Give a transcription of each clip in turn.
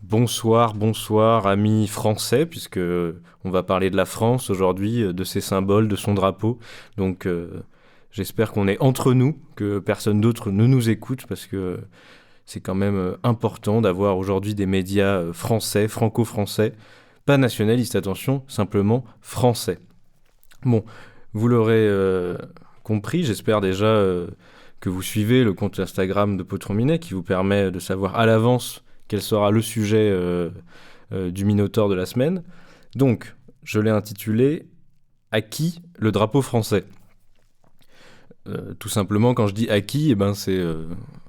Bonsoir, amis français, puisque on va parler de la France aujourd'hui, de ses symboles, de son drapeau. Donc, j'espère qu'on est entre nous, que personne d'autre ne nous écoute, parce que c'est quand même important d'avoir aujourd'hui des médias français, franco-français, pas nationalistes, attention, simplement français. Bon, vous l'aurez compris, j'espère déjà que vous suivez le compte Instagram de Potron Minet qui vous permet de savoir à l'avance quel sera le sujet du Minotaure de la semaine. Donc, je l'ai intitulé À qui le drapeau français Tout simplement, quand je dis à qui, c'est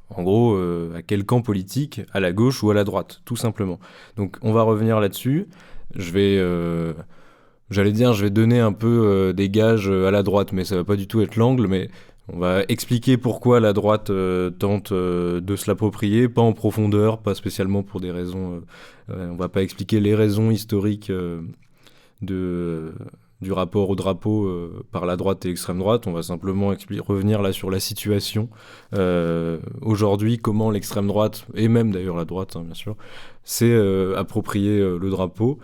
en gros à quel camp politique, à la gauche ou à la droite, tout simplement. Donc, on va revenir là-dessus. Je vais. J'allais dire, je vais donner un peu des gages à la droite, mais ça va pas du tout être l'angle, mais on va expliquer pourquoi la droite tente de se l'approprier, pas en profondeur, pas spécialement pour des raisons... on va pas expliquer les raisons historiques de, du rapport au drapeau par la droite et l'extrême droite, on va simplement revenir là sur la situation. Aujourd'hui, comment l'extrême droite, et même d'ailleurs la droite, hein, bien sûr, s'est approprié le drapeau.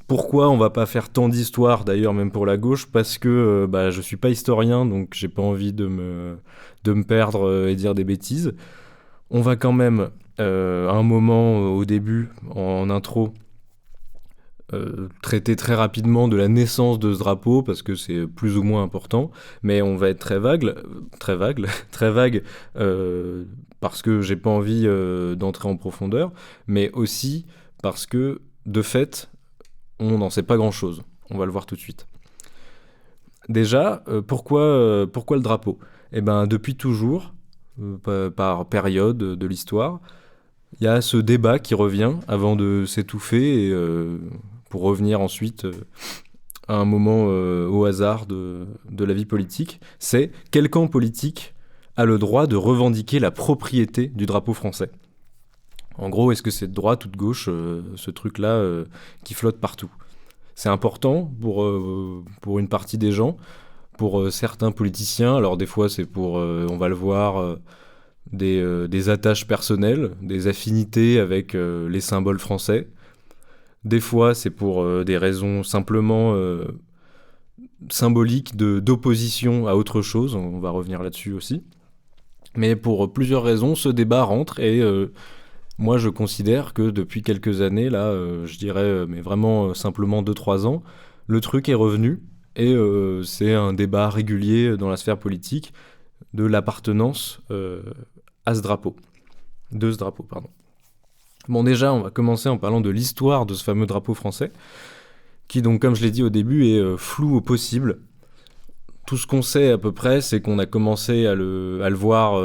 Pourquoi on va pas faire tant d'histoire, d'ailleurs même pour la gauche, parce que je suis pas historien, donc j'ai pas envie de me perdre et dire des bêtises. On va quand même, à un moment au début, en intro, traiter très rapidement de la naissance de ce drapeau, parce que c'est plus ou moins important, mais on va être très vague, parce que j'ai pas envie d'entrer en profondeur, mais aussi parce que, de fait, on n'en sait pas grand-chose. On va le voir tout de suite. Déjà, pourquoi le drapeau ? Eh ben, depuis toujours, par période de l'histoire, il y a ce débat qui revient avant de s'étouffer et pour revenir ensuite à un moment au hasard de la vie politique. C'est quel camp politique a le droit de revendiquer la propriété du drapeau français ? En gros, est-ce que c'est de droite ou de gauche, ce truc-là qui flotte partout ? C'est important pour une partie des gens, pour certains politiciens. Alors des fois, c'est pour, on va le voir, des attaches personnelles, des affinités avec les symboles français. Des fois, c'est pour des raisons simplement symboliques d'opposition à autre chose. On va revenir là-dessus aussi. Mais pour plusieurs raisons, ce débat rentre et moi, je considère que depuis quelques années, là, je dirais, mais vraiment simplement 2-3 ans, le truc est revenu et c'est un débat régulier dans la sphère politique de l'appartenance à ce drapeau. De ce drapeau, pardon. Bon, déjà, on va commencer en parlant de l'histoire de ce fameux drapeau français, qui donc, comme je l'ai dit au début, est flou au possible. Tout ce qu'on sait à peu près, c'est qu'on a commencé à le voir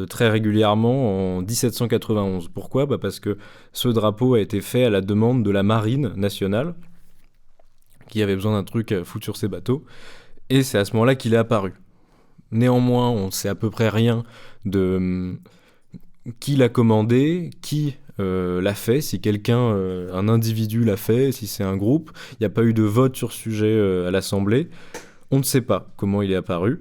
très régulièrement en 1791. Pourquoi ? Parce que ce drapeau a été fait à la demande de la marine nationale, qui avait besoin d'un truc à foutre sur ses bateaux, et c'est à ce moment-là qu'il est apparu. Néanmoins, on ne sait à peu près rien de qui l'a commandé, qui l'a fait, si quelqu'un, un individu l'a fait, si c'est un groupe. Il n'y a pas eu de vote sur ce sujet à l'Assemblée. On ne sait pas comment il est apparu.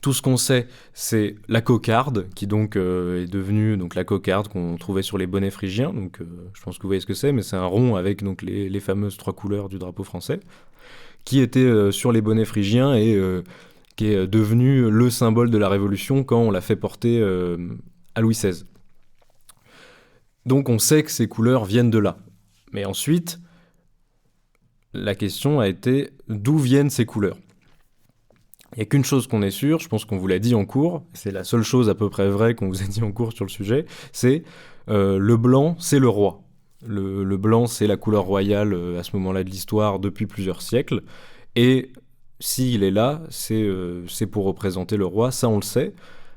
Tout ce qu'on sait, c'est la cocarde, qui donc est devenue donc, la cocarde qu'on trouvait sur les bonnets phrygiens. Donc, je pense que vous voyez ce que c'est, mais c'est un rond avec donc, les fameuses 3 couleurs du drapeau français, qui était sur les bonnets phrygiens et qui est devenu le symbole de la Révolution quand on l'a fait porter à Louis XVI. Donc on sait que ces couleurs viennent de là. Mais ensuite, la question a été d'où viennent ces couleurs ? Il n'y a qu'une chose qu'on est sûr, je pense qu'on vous l'a dit en cours, c'est la seule chose à peu près vraie qu'on vous a dit en cours sur le sujet, c'est le blanc, c'est le roi. Le blanc, c'est la couleur royale à ce moment-là de l'histoire depuis plusieurs siècles. Et s'il est là, c'est pour représenter le roi, ça on le sait.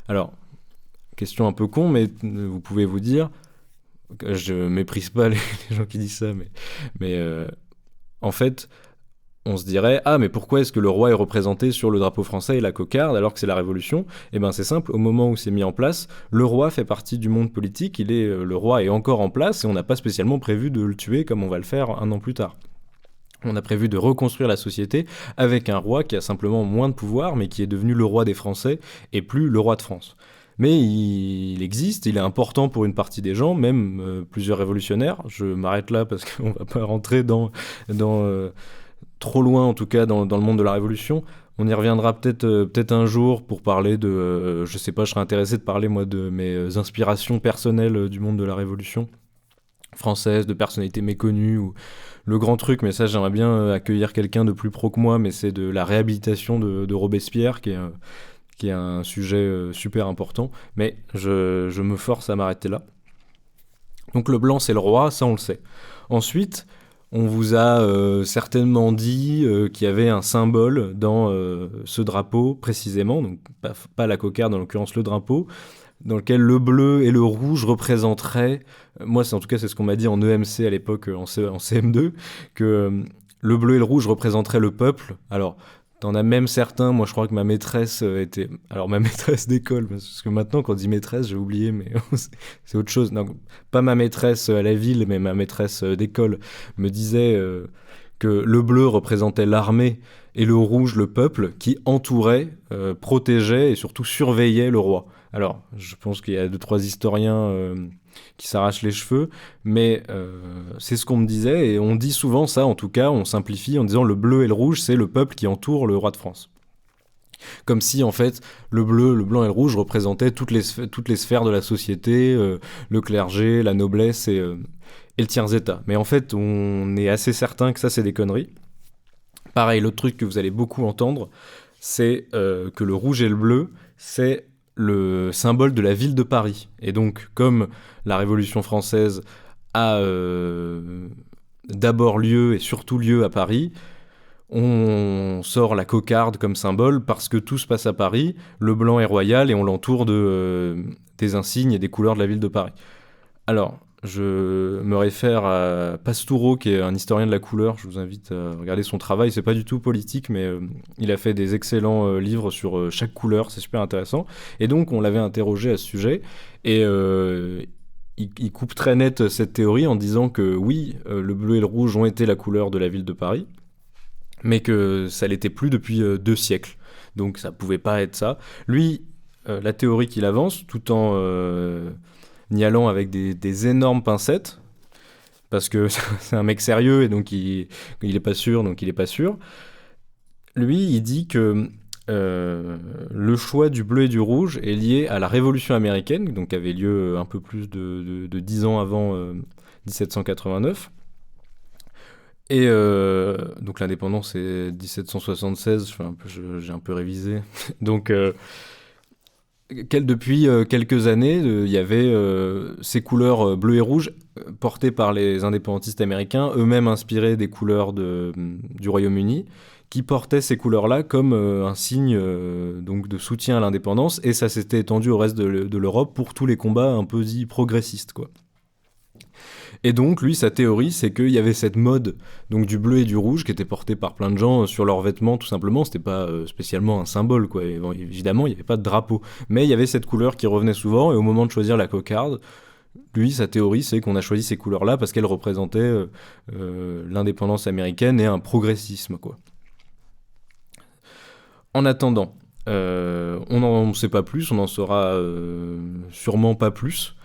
Alors, question un peu con, mais vous pouvez vous dire, je méprise pas les gens qui disent ça, mais en fait, on se dirait, ah mais pourquoi est-ce que le roi est représenté sur le drapeau français et la cocarde alors que c'est la Révolution ? Eh bien c'est simple, au moment où c'est mis en place, le roi fait partie du monde politique, le roi est encore en place et on n'a pas spécialement prévu de le tuer comme on va le faire un an plus tard. On a prévu de reconstruire la société avec un roi qui a simplement moins de pouvoir mais qui est devenu le roi des Français et plus le roi de France. Mais il existe, il est important pour une partie des gens, même plusieurs révolutionnaires. Je m'arrête là parce qu'on va pas rentrer dans trop loin, en tout cas, dans le monde de la Révolution. On y reviendra peut-être un jour pour parler de... je sais pas, je serais intéressé de parler, moi, de mes inspirations personnelles du monde de la Révolution française, de personnalités méconnues, ou le grand truc, mais ça, j'aimerais bien accueillir quelqu'un de plus pro que moi, mais c'est de la réhabilitation de Robespierre, qui est un sujet super important. Mais je me force à m'arrêter là. Donc le blanc, c'est le roi, ça, on le sait. Ensuite, on vous a certainement dit qu'il y avait un symbole dans ce drapeau précisément, donc pas la cocarde, en l'occurrence le drapeau, dans lequel le bleu et le rouge représenteraient, moi en tout cas c'est ce qu'on m'a dit en EMC à l'époque, en CM2, que le bleu et le rouge représenteraient le peuple. Alors t'en as même certains, moi je crois que ma maîtresse était... Alors ma maîtresse d'école, parce que maintenant quand on dit maîtresse, j'ai oublié, mais c'est autre chose. Non, pas ma maîtresse à la ville, mais ma maîtresse d'école me disait que le bleu représentait l'armée et le rouge le peuple qui entourait, protégeait et surtout surveillait le roi. Alors, je pense qu'il y a 2-3 historiens qui s'arrachent les cheveux, mais c'est ce qu'on me disait, et on dit souvent ça, en tout cas, on simplifie en disant le bleu et le rouge, c'est le peuple qui entoure le roi de France. Comme si, en fait, le bleu, le blanc et le rouge représentaient toutes les sphères de la société, le clergé, la noblesse et le tiers-état. Mais en fait, on est assez certain que ça, c'est des conneries. Pareil, l'autre truc que vous allez beaucoup entendre, c'est que le rouge et le bleu, c'est le symbole de la ville de Paris. Et donc, comme la Révolution française a d'abord lieu et surtout lieu à Paris, on sort la cocarde comme symbole parce que tout se passe à Paris, le blanc est royal et on l'entoure des insignes et des couleurs de la ville de Paris. Alors, je me réfère à Pastoureau, qui est un historien de la couleur. Je vous invite à regarder son travail. C'est pas du tout politique, mais il a fait des excellents livres sur chaque couleur. C'est super intéressant. Et donc, on l'avait interrogé à ce sujet. Et il coupe très net cette théorie en disant que oui, le bleu et le rouge ont été la couleur de la ville de Paris, mais que ça l'était plus depuis 2 siècles. Donc, ça pouvait pas être ça. Lui, la théorie qu'il avance, tout en... y allant avec des énormes pincettes, parce que c'est un mec sérieux et donc il est pas sûr, donc il est pas sûr. Lui, il dit que le choix du bleu et du rouge est lié à la Révolution américaine, donc qui avait lieu un peu plus de 10 ans avant 1789. Et donc l'indépendance c'est 1776, j'ai un peu révisé. Donc depuis quelques années, il y avait ces couleurs bleu et rouge portées par les indépendantistes américains, eux-mêmes inspirés des couleurs du Royaume-Uni, qui portaient ces couleurs-là comme un signe donc de soutien à l'indépendance, et ça s'était étendu au reste de l'Europe pour tous les combats un peu dits progressistes, quoi. Et donc, lui, sa théorie, c'est qu'il y avait cette mode donc du bleu et du rouge qui était portée par plein de gens sur leurs vêtements, tout simplement. C'était pas spécialement un symbole, quoi. Et bon, évidemment, il n'y avait pas de drapeau. Mais il y avait cette couleur qui revenait souvent, et au moment de choisir la cocarde, lui, sa théorie, c'est qu'on a choisi ces couleurs-là parce qu'elles représentaient l'indépendance américaine et un progressisme, quoi. En attendant, on n'en sait pas plus, on n'en saura sûrement pas plus.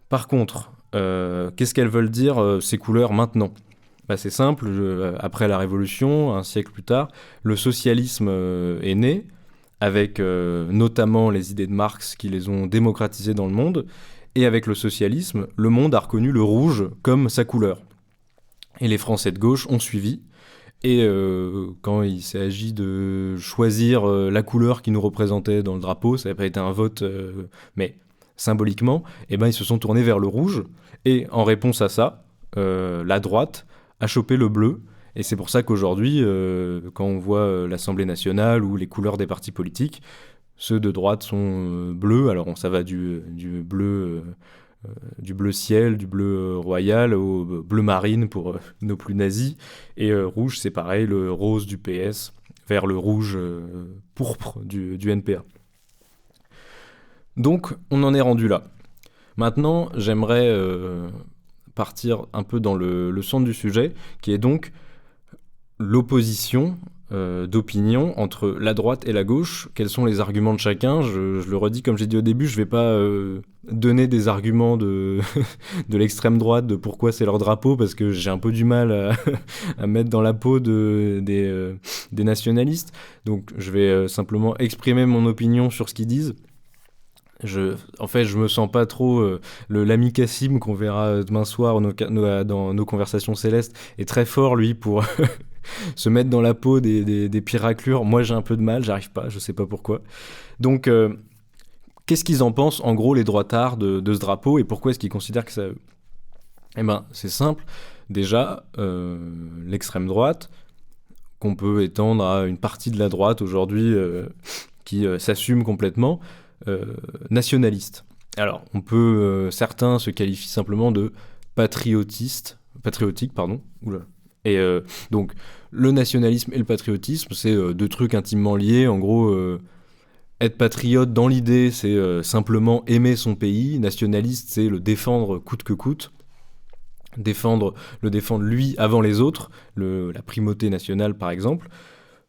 Par contre, qu'est-ce qu'elles veulent dire ces couleurs maintenant ? Bah, c'est simple, après la Révolution, un siècle plus tard, le socialisme est né, avec notamment les idées de Marx qui les ont démocratisées dans le monde, et avec le socialisme, le monde a reconnu le rouge comme sa couleur. Et les Français de gauche ont suivi, et quand il s'agit de choisir la couleur qui nous représentait dans le drapeau, ça n'a pas été un vote, mais symboliquement, eh ben, ils se sont tournés vers le rouge, et en réponse à ça, la droite a chopé le bleu, et c'est pour ça qu'aujourd'hui, quand on voit l'Assemblée nationale ou les couleurs des partis politiques, ceux de droite sont bleus, alors ça va du bleu ciel, du bleu royal au bleu marine pour nos plus nazis, et rouge c'est pareil, le rose du PS vers le rouge pourpre du NPA. Donc on en est rendu là. Maintenant j'aimerais partir un peu dans le centre du sujet, qui est donc l'opposition d'opinion entre la droite et la gauche. Quels sont les arguments de chacun? Je le redis, comme j'ai dit au début, je vais pas donner des arguments de, de l'extrême droite, de pourquoi c'est leur drapeau, parce que j'ai un peu du mal à mettre dans la peau des nationalistes. Donc je vais simplement exprimer mon opinion sur ce qu'ils disent. En fait, je me sens pas trop. L'ami Cassim qu'on verra demain soir dans nos conversations célestes est très fort, lui, pour se mettre dans la peau des piraclures. Moi, j'ai un peu de mal, j'arrive pas, je sais pas pourquoi. Donc, qu'est-ce qu'ils en pensent, en gros, les droitards de ce drapeau, et pourquoi est-ce qu'ils considèrent que ça. Eh ben, c'est simple. Déjà, l'extrême droite, qu'on peut étendre à une partie de la droite aujourd'hui qui s'assume complètement, nationaliste. Alors, certains se qualifient simplement de patriotiques, pardon. Oula. Et donc, le nationalisme et le patriotisme, c'est deux trucs intimement liés. En gros, être patriote dans l'idée, c'est simplement aimer son pays. Nationaliste, c'est le défendre coûte que coûte. Le défendre lui avant les autres, la primauté nationale par exemple.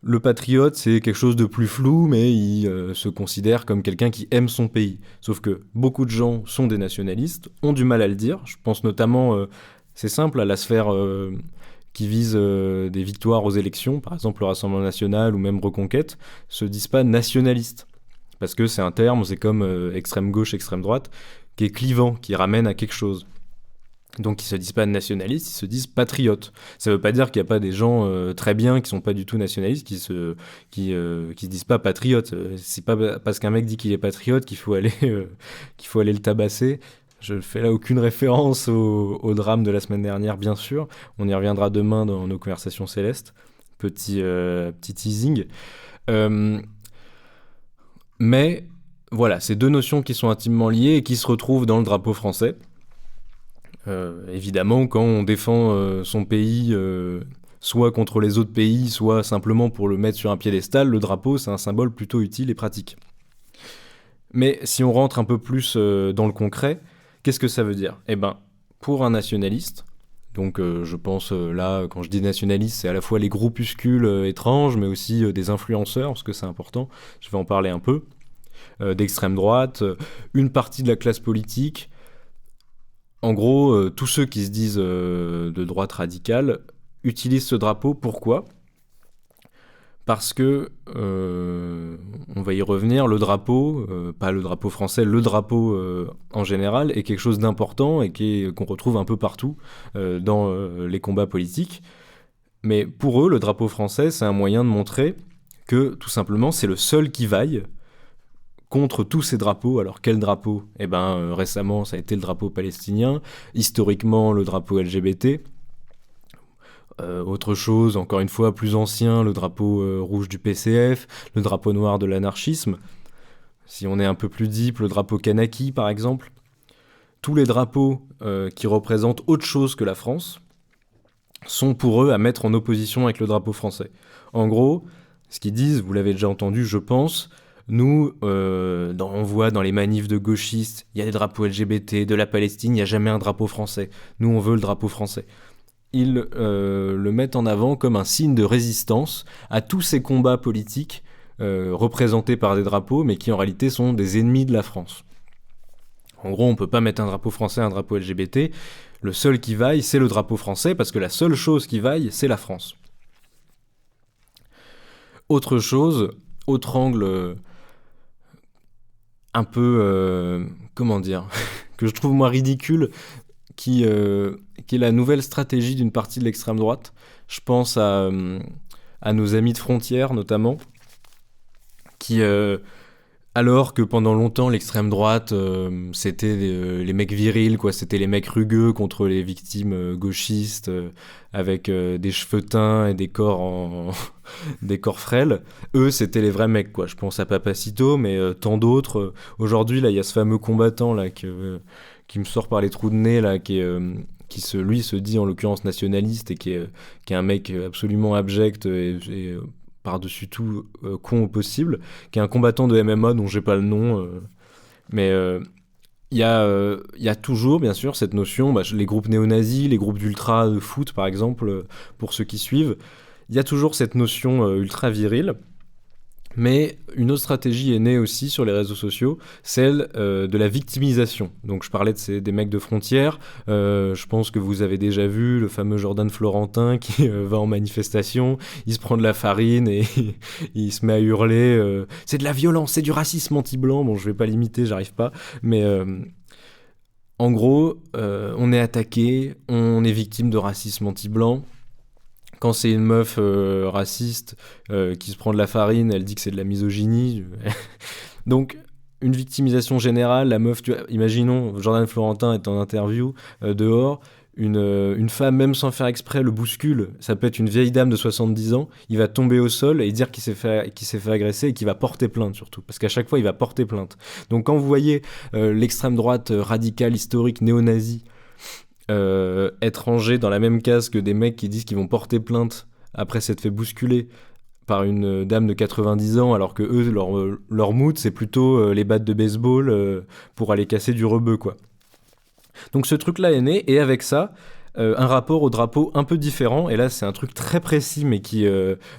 Le patriote, c'est quelque chose de plus flou, mais il se considère comme quelqu'un qui aime son pays. Sauf que beaucoup de gens sont des nationalistes, ont du mal à le dire. Je pense notamment, c'est simple, à la sphère qui vise des victoires aux élections, par exemple le Rassemblement National ou même Reconquête, se disent pas nationalistes. Parce que c'est un terme, c'est comme extrême gauche, extrême droite, qui est clivant, qui ramène à quelque chose. Donc ils se disent pas nationalistes, ils se disent patriotes. Ça veut pas dire qu'il y a pas des gens très bien qui sont pas du tout nationalistes, qui se disent pas patriotes. C'est pas parce qu'un mec dit qu'il est patriote qu'il faut aller le tabasser. Je fais là aucune référence au drame de la semaine dernière, bien sûr. On y reviendra demain dans nos conversations célestes. Petit teasing. Mais voilà, c'est deux notions qui sont intimement liées et qui se retrouvent dans le drapeau français. Évidemment, quand on défend son pays, soit contre les autres pays, soit simplement pour le mettre sur un piédestal, le drapeau, c'est un symbole plutôt utile et pratique. Mais si on rentre un peu plus dans le concret, qu'est-ce que ça veut dire? Eh ben, pour un nationaliste, donc je pense là, quand je dis nationaliste, c'est à la fois les groupuscules étranges, mais aussi des influenceurs, parce que c'est important, je vais en parler un peu, d'extrême droite, une partie de la classe politique. En gros, tous ceux qui se disent de droite radicale utilisent ce drapeau. Pourquoi? Parce que, on va y revenir, le drapeau, pas le drapeau français, le drapeau en général, est quelque chose d'important et qu'on retrouve un peu partout dans les combats politiques. Mais pour eux, le drapeau français, c'est un moyen de montrer que, tout simplement, c'est le seul qui vaille contre tous ces drapeaux. Alors quel drapeau? Eh ben récemment ça a été le drapeau palestinien, historiquement le drapeau LGBT. Autre chose, encore une fois plus ancien, le drapeau rouge du PCF, le drapeau noir de l'anarchisme. Si on est un peu plus deep, le drapeau Kanaki par exemple. Tous les drapeaux qui représentent autre chose que la France sont pour eux à mettre en opposition avec le drapeau français. En gros, ce qu'ils disent, vous l'avez déjà entendu je pense, nous, on voit dans les manifs de gauchistes, il y a des drapeaux LGBT, de la Palestine, il n'y a jamais un drapeau français. Nous, on veut le drapeau français. Ils le mettent en avant comme un signe de résistance à tous ces combats politiques représentés par des drapeaux, mais qui en réalité sont des ennemis de la France. En gros, on ne peut pas mettre un drapeau français, un drapeau LGBT. Le seul qui vaille, c'est le drapeau français, parce que la seule chose qui vaille, c'est la France. Autre chose, autre angle un peu, comment dire, que je trouve moi ridicule, qui est la nouvelle stratégie d'une partie de l'extrême droite. Je pense à nos amis de Frontières notamment, qui, alors que pendant longtemps l'extrême droite c'était les mecs virils, quoi, c'était les mecs rugueux contre les victimes gauchistes avec des cheveux teints et des corps des corps frêles. Eux c'était les vrais mecs, quoi. Je pense à Papacito, mais tant d'autres. Aujourd'hui là il y a ce fameux combattant là qui me sort par les trous de nez là, qui se dit en l'occurrence nationaliste et qui est un mec absolument abject et par-dessus tout con au possible, qui est un combattant de MMA dont j'ai pas le nom, mais il y a toujours bien sûr cette notion, les groupes néo-nazis, les groupes d'ultra de foot par exemple, pour ceux qui suivent, il y a toujours cette notion ultra virile. Mais une autre stratégie est née aussi sur les réseaux sociaux, celle de la victimisation. Donc je parlais des mecs de frontières, je pense que vous avez déjà vu le fameux Jordan Florentin qui va en manifestation, il se prend de la farine et il se met à hurler c'est de la violence, c'est du racisme anti-blanc. Bon, je vais pas l'imiter, j'arrive pas, mais en gros, on est attaqué, on est victime de racisme anti-blanc. Quand c'est une meuf raciste qui se prend de la farine, elle dit que c'est de la misogynie. Donc, une victimisation générale, la meuf, imaginons, Jordan Florentin est en interview dehors, une femme, même sans faire exprès, le bouscule, ça peut être une vieille dame de 70 ans, il va tomber au sol et dire qu'il s'est fait agresser et qu'il va porter plainte surtout, parce qu'à chaque fois, il va porter plainte. Donc, quand vous voyez l'extrême droite radicale, historique, néo-nazie, être rangés dans la même case que des mecs qui disent qu'ils vont porter plainte après s'être fait bousculer par une dame de 90 ans, alors que eux, leur mood, c'est plutôt les battes de baseball pour aller casser du rebeu, quoi. Donc ce truc-là est né, et avec ça, un rapport au drapeau un peu différent, et là c'est un truc très précis, mais qui,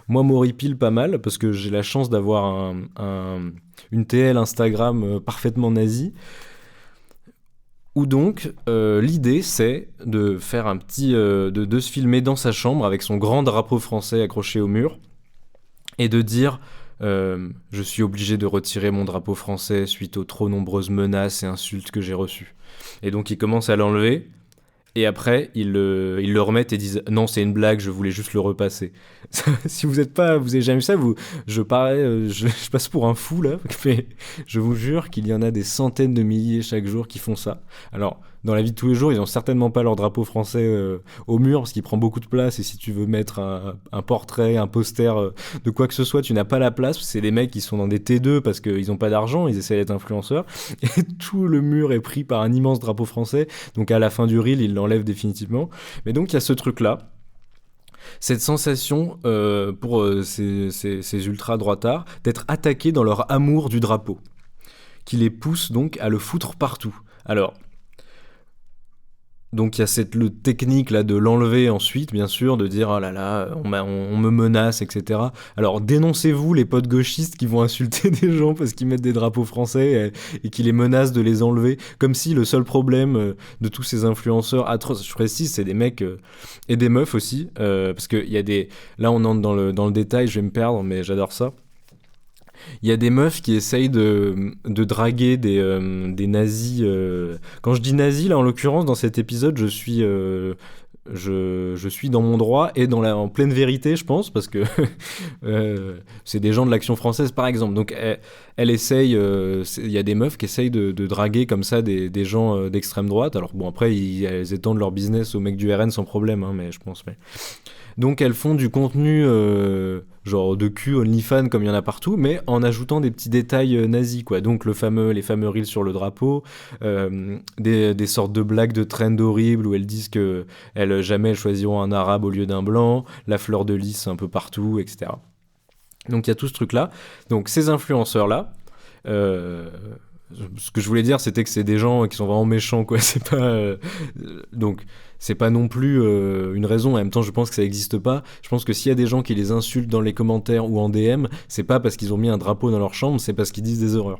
moi, m'horripile pas mal, parce que j'ai la chance d'avoir une TL Instagram parfaitement nazie, où donc l'idée c'est de faire de se filmer dans sa chambre avec son grand drapeau français accroché au mur et de dire je suis obligé de retirer mon drapeau français suite aux trop nombreuses menaces et insultes que j'ai reçues. Et donc il commence à l'enlever et après ils le remettent et disent non, c'est une blague, je voulais juste le repasser. Si vous avez jamais vu ça, je passe pour un fou là, mais je vous jure qu'il y en a des centaines de milliers chaque jour qui font ça. Alors dans la vie de tous les jours, ils ont certainement pas leur drapeau français au mur parce qu'il prend beaucoup de place, et si tu veux mettre un portrait, un poster de quoi que ce soit, tu n'as pas la place. C'est des mecs qui sont dans des T2 parce qu'ils ont pas d'argent, ils essaient d'être influenceurs, et tout le mur est pris par un immense drapeau français. Donc à la fin du reel, ils l'enlèvent définitivement. Mais donc il y a ce truc là, cette sensation pour ces ultra-droitards d'être attaqués dans leur amour du drapeau, qui les pousse donc à le foutre partout. Alors, donc il y a cette technique là de l'enlever ensuite, bien sûr, de dire oh là là, on me menace, etc. Alors dénoncez-vous les potes gauchistes qui vont insulter des gens parce qu'ils mettent des drapeaux français et qui les menacent de les enlever, comme si le seul problème de tous ces influenceurs atroces, je précise, c'est des mecs et des meufs aussi, parce que il y a des, là on entre dans le détail, je vais me perdre, mais j'adore ça. Il y a des meufs qui essayent de draguer des nazis. Quand je dis nazis, là, en l'occurrence, dans cet épisode, je suis dans mon droit et en pleine vérité, je pense, parce que c'est des gens de l'Action française, par exemple. Donc, elle essaye... Il y a des meufs qui essayent de draguer comme ça des gens d'extrême droite. Alors, bon, après, elles étendent leur business aux mecs du RN sans problème, hein, mais je pense... Donc elles font du contenu genre de cul, OnlyFans comme il y en a partout, mais en ajoutant des petits détails nazis, quoi. Donc les fameux reels sur le drapeau, des sortes de blagues de trend horribles où elles disent que jamais elles choisiront un arabe au lieu d'un blanc, la fleur de lys un peu partout, etc. Donc il y a tout ce truc-là. Donc ces influenceurs-là, ce que je voulais dire, c'était que c'est des gens qui sont vraiment méchants, quoi. C'est pas donc c'est pas non plus une raison. En même temps, je pense que ça existe pas. Je pense que s'il y a des gens qui les insultent dans les commentaires ou en DM, c'est pas parce qu'ils ont mis un drapeau dans leur chambre, c'est parce qu'ils disent des horreurs.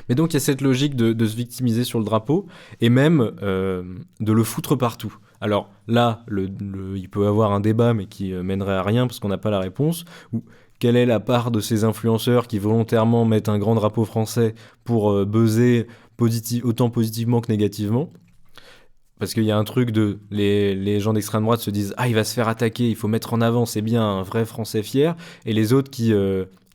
Mais donc il y a cette logique de se victimiser sur le drapeau et même de le foutre partout. Alors là, il peut y avoir un débat, mais qui mènerait à rien parce qu'on n'a pas la réponse. Ou quelle est la part de ces influenceurs qui volontairement mettent un grand drapeau français pour buzzer autant positivement que négativement? Parce qu'il y a un truc les gens d'extrême droite se disent ah, il va se faire attaquer, il faut mettre en avant, c'est bien un vrai Français fier, et les autres qui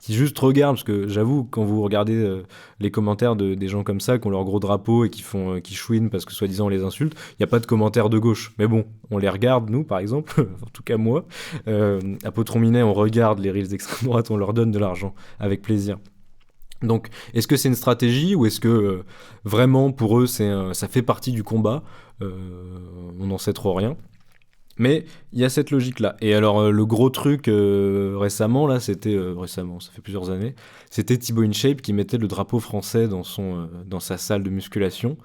juste regardent, parce que j'avoue, quand vous regardez les commentaires des gens comme ça, qui ont leur gros drapeau et qui chouinent parce que soi-disant on les insulte, il n'y a pas de commentaires de gauche. Mais bon, on les regarde, nous, par exemple, en tout cas moi, à Potron Minet, on regarde les reels d'extrême droite, on leur donne de l'argent, avec plaisir. Donc, est-ce que c'est une stratégie ou est-ce que vraiment pour eux ça fait partie du combat? On n'en sait trop rien. Mais il y a cette logique-là. Et alors, le gros truc récemment, là, récemment, ça fait plusieurs années, c'était Thibaut InShape qui mettait le drapeau français dans sa salle de musculation.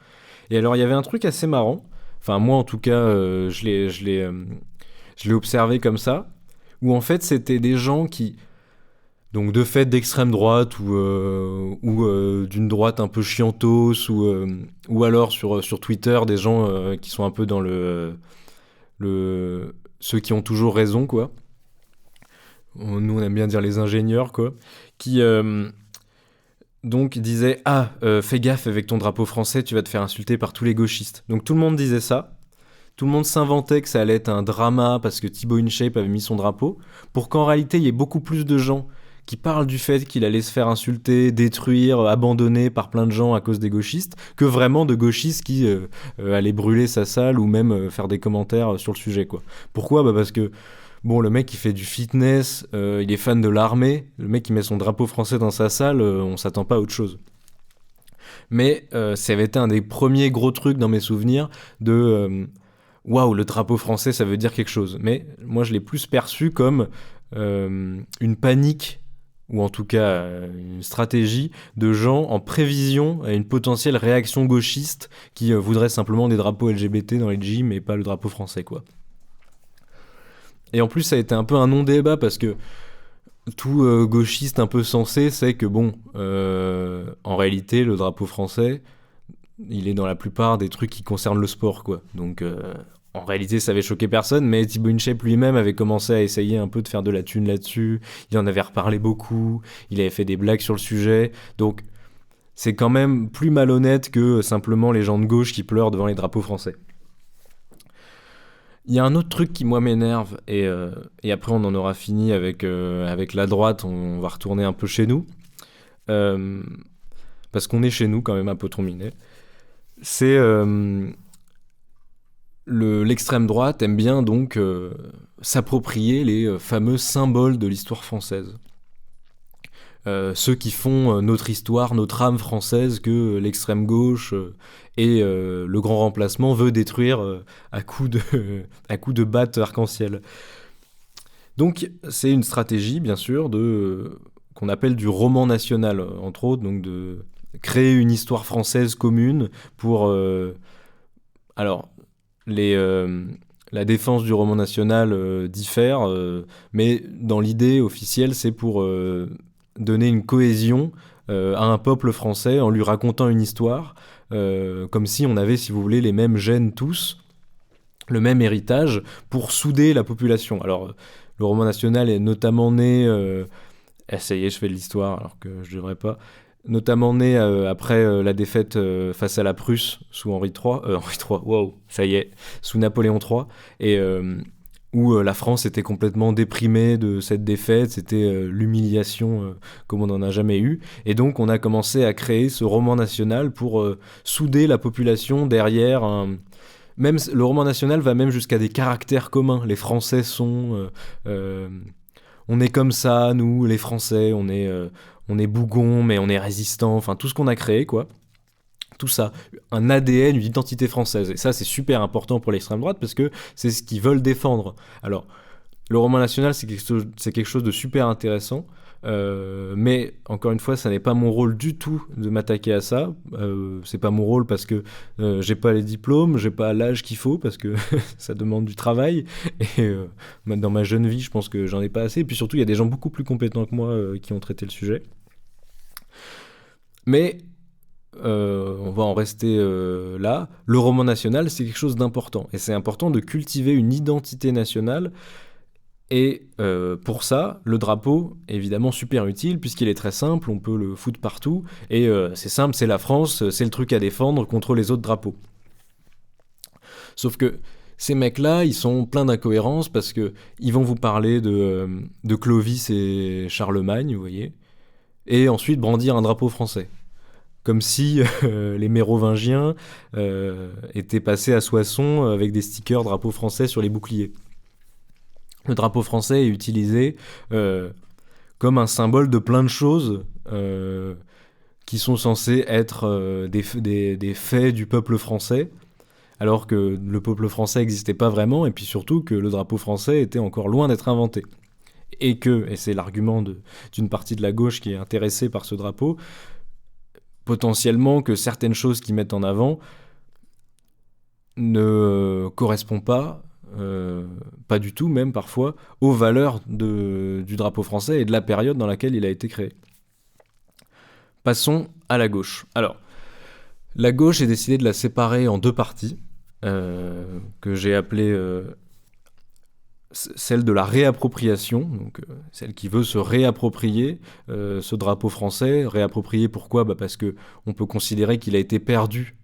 Et alors, il y avait un truc assez marrant. Enfin, moi, en tout cas, je l'ai observé comme ça, où en fait c'était des gens qui, donc de fait d'extrême droite ou d'une droite un peu chiantos ou alors sur Twitter des gens qui sont un peu dans ceux qui ont toujours raison quoi. Nous on aime bien dire les ingénieurs quoi, qui donc disaient fais gaffe avec ton drapeau français, tu vas te faire insulter par tous les gauchistes. Donc tout le monde disait ça. Tout le monde s'inventait que ça allait être un drama parce que Thibaut InShape avait mis son drapeau, pour qu'en réalité il y ait beaucoup plus de gens qui parlent du fait qu'il allait se faire insulter, détruire, abandonner par plein de gens à cause des gauchistes, que vraiment de gauchistes qui allaient brûler sa salle ou même faire des commentaires sur le sujet, quoi. Pourquoi ? Parce que bon, le mec il fait du fitness, il est fan de l'armée, le mec qui met son drapeau français dans sa salle, on s'attend pas à autre chose. Mais ça avait été un des premiers gros trucs dans mes souvenirs de waouh, le drapeau français, ça veut dire quelque chose. Mais moi, je l'ai plus perçu comme une panique, ou en tout cas une stratégie de gens en prévision à une potentielle réaction gauchiste qui voudraient simplement des drapeaux LGBT dans les gyms et pas le drapeau français, quoi. Et en plus, ça a été un peu un non-débat parce que tout gauchiste un peu sensé sait que, bon, en réalité, le drapeau français, il est dans la plupart des trucs qui concernent le sport, quoi. Donc, en réalité, ça avait choqué personne, mais Thibaut InShape lui-même avait commencé à essayer un peu de faire de la thune là-dessus. Il en avait reparlé beaucoup, il avait fait des blagues sur le sujet. Donc, c'est quand même plus malhonnête que simplement les gens de gauche qui pleurent devant les drapeaux français. Il y a un autre truc qui, moi, m'énerve, et après on en aura fini avec la droite, on va retourner un peu chez nous. Parce qu'on est chez nous quand même à Potron-Minet. C'est l'extrême droite aime bien donc s'approprier les fameux symboles de l'histoire française. Ceux qui font notre histoire, notre âme française que l'extrême gauche et le grand remplacement veut détruire à coups de batte arc-en-ciel. Donc c'est une stratégie bien sûr qu'on appelle du roman national, entre autres, donc de créer une histoire française commune pour alors la défense du roman national diffère, mais dans l'idée officielle, c'est pour donner une cohésion à un peuple français en lui racontant une histoire, comme si on avait, si vous voulez, les mêmes gènes tous, le même héritage, pour souder la population. Alors, le roman national est notamment né... ça y est, je fais de l'histoire alors que je devrais pas. Notamment né après la défaite face à la Prusse sous Henri III, wow, ça y est, sous Napoléon III, et où la France était complètement déprimée de cette défaite, c'était l'humiliation comme on n'en a jamais eu, et donc on a commencé à créer ce roman national pour souder la population derrière Même le roman national va même jusqu'à des caractères communs. Les Français sont... on est comme ça, nous, les Français, on est bougons, mais on est résistants, enfin tout ce qu'on a créé, quoi. Tout ça, un ADN, une identité française. Et ça, c'est super important pour l'extrême droite parce que c'est ce qu'ils veulent défendre. Alors, le roman national, c'est quelque chose de super intéressant. Mais encore une fois, ça n'est pas mon rôle du tout de m'attaquer à ça. C'est pas mon rôle parce que j'ai pas les diplômes, j'ai pas l'âge qu'il faut parce que ça demande du travail. Et dans ma jeune vie, je pense que j'en ai pas assez. Et puis surtout, il y a des gens beaucoup plus compétents que moi qui ont traité le sujet. Mais on va en rester là. Le roman national, c'est quelque chose d'important. Et c'est important de cultiver une identité nationale. Et pour ça, le drapeau est évidemment super utile puisqu'il est très simple, on peut le foutre partout. Et c'est simple, c'est la France, c'est le truc à défendre contre les autres drapeaux. Sauf que ces mecs-là, ils sont pleins d'incohérences parce qu'ils vont vous parler de Clovis et Charlemagne, vous voyez, et ensuite brandir un drapeau français. Comme si les mérovingiens étaient passés à Soissons avec des stickers drapeau français sur les boucliers. Le drapeau français est utilisé comme un symbole de plein de choses qui sont censées être des faits du peuple français, alors que le peuple français n'existait pas vraiment, et puis surtout que le drapeau français était encore loin d'être inventé. Et c'est l'argument d'une partie de la gauche qui est intéressée par ce drapeau, potentiellement que certaines choses qu'ils mettent en avant ne correspondent pas pas du tout même parfois, aux valeurs du drapeau français et de la période dans laquelle il a été créé. Passons à la gauche. Alors, la gauche a décidé de la séparer en deux parties, que j'ai appelées celle de la réappropriation, donc celle qui veut se réapproprier ce drapeau français. Réapproprier, pourquoi ? Parce qu'on peut considérer qu'il a été perdu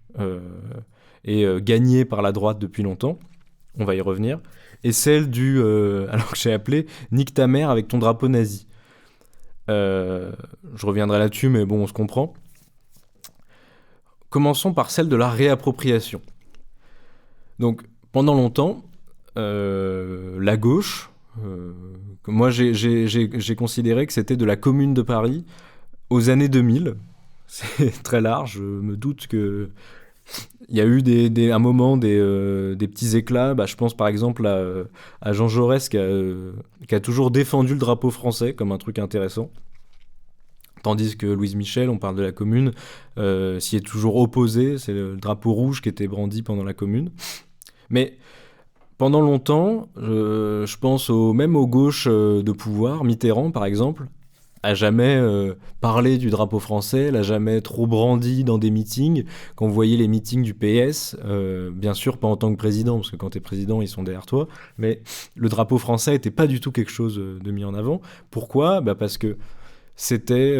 et gagné par la droite depuis longtemps. On va y revenir. Et celle alors que j'ai appelé « Nique ta mère avec ton drapeau nazi ». Je reviendrai là-dessus, mais bon, on se comprend. Commençons par celle de la réappropriation. Donc, pendant longtemps, la gauche, moi j'ai considéré que c'était de la Commune de Paris aux années 2000. C'est très large, je me doute que il y a eu un moment des petits éclats. Je pense par exemple à Jean Jaurès qui a toujours défendu le drapeau français comme un truc intéressant. Tandis que Louise Michel, on parle de la Commune, s'y est toujours opposée. C'est le drapeau rouge qui était brandi pendant la Commune. Mais pendant longtemps, je pense même aux gauches de pouvoir, Mitterrand par exemple, a jamais parlé du drapeau français, l'a jamais trop brandi dans des meetings. Quand vous voyez les meetings du PS, bien sûr pas en tant que président, parce que quand t'es président, ils sont derrière toi, mais le drapeau français était pas du tout quelque chose de mis en avant. Pourquoi ? Parce que c'était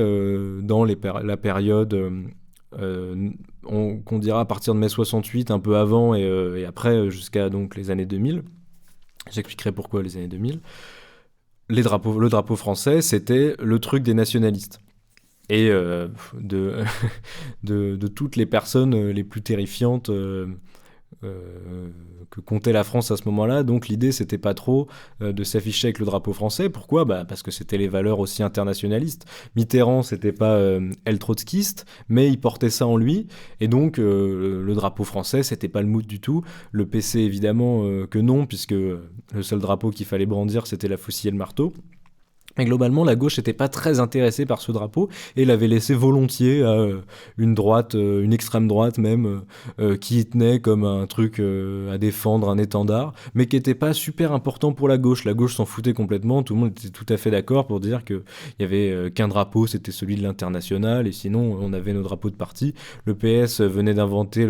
dans la période qu'on dira à partir de mai 68, un peu avant et après jusqu'à donc les années 2000. J'expliquerai pourquoi les années 2000. Le drapeau français, c'était le truc des nationalistes. Et de toutes les personnes les plus terrifiantes que comptait la France à ce moment-là. Donc l'idée, c'était pas trop de s'afficher avec le drapeau français. Pourquoi ? Parce que c'était les valeurs aussi internationalistes. Mitterrand, c'était pas el trotskiste, mais il portait ça en lui. Et donc le drapeau français, c'était pas le mood du tout. Le PC, évidemment que non, puisque le seul drapeau qu'il fallait brandir, c'était la faucille et le marteau. Mais globalement, la gauche n'était pas très intéressée par ce drapeau et l'avait laissé volontiers à une droite, une extrême droite même, qui y tenait comme un truc à défendre, un étendard, mais qui n'était pas super important pour la gauche. La gauche s'en foutait complètement, tout le monde était tout à fait d'accord pour dire qu'il n'y avait qu'un drapeau, c'était celui de l'Internationale, et sinon on avait nos drapeaux de parti. Le PS venait d'inventer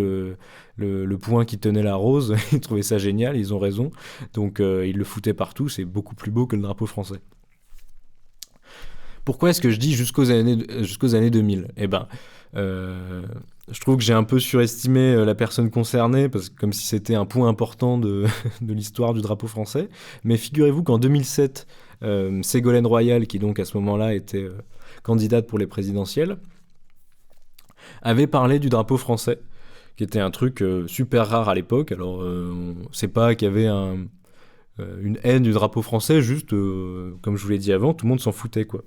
le point qui tenait la rose, ils trouvaient ça génial, ils ont raison, donc ils le foutaient partout, c'est beaucoup plus beau que le drapeau français. Pourquoi est-ce que je dis jusqu'aux années 2000 ? Je trouve que j'ai un peu surestimé la personne concernée, parce que comme si c'était un point important de l'histoire du drapeau français. Mais figurez-vous qu'en 2007, Ségolène Royal, qui donc à ce moment-là était candidate pour les présidentielles, avait parlé du drapeau français, qui était un truc super rare à l'époque. Alors, c'est pas qu'il y avait une haine du drapeau français, juste, comme je vous l'ai dit avant, tout le monde s'en foutait, quoi.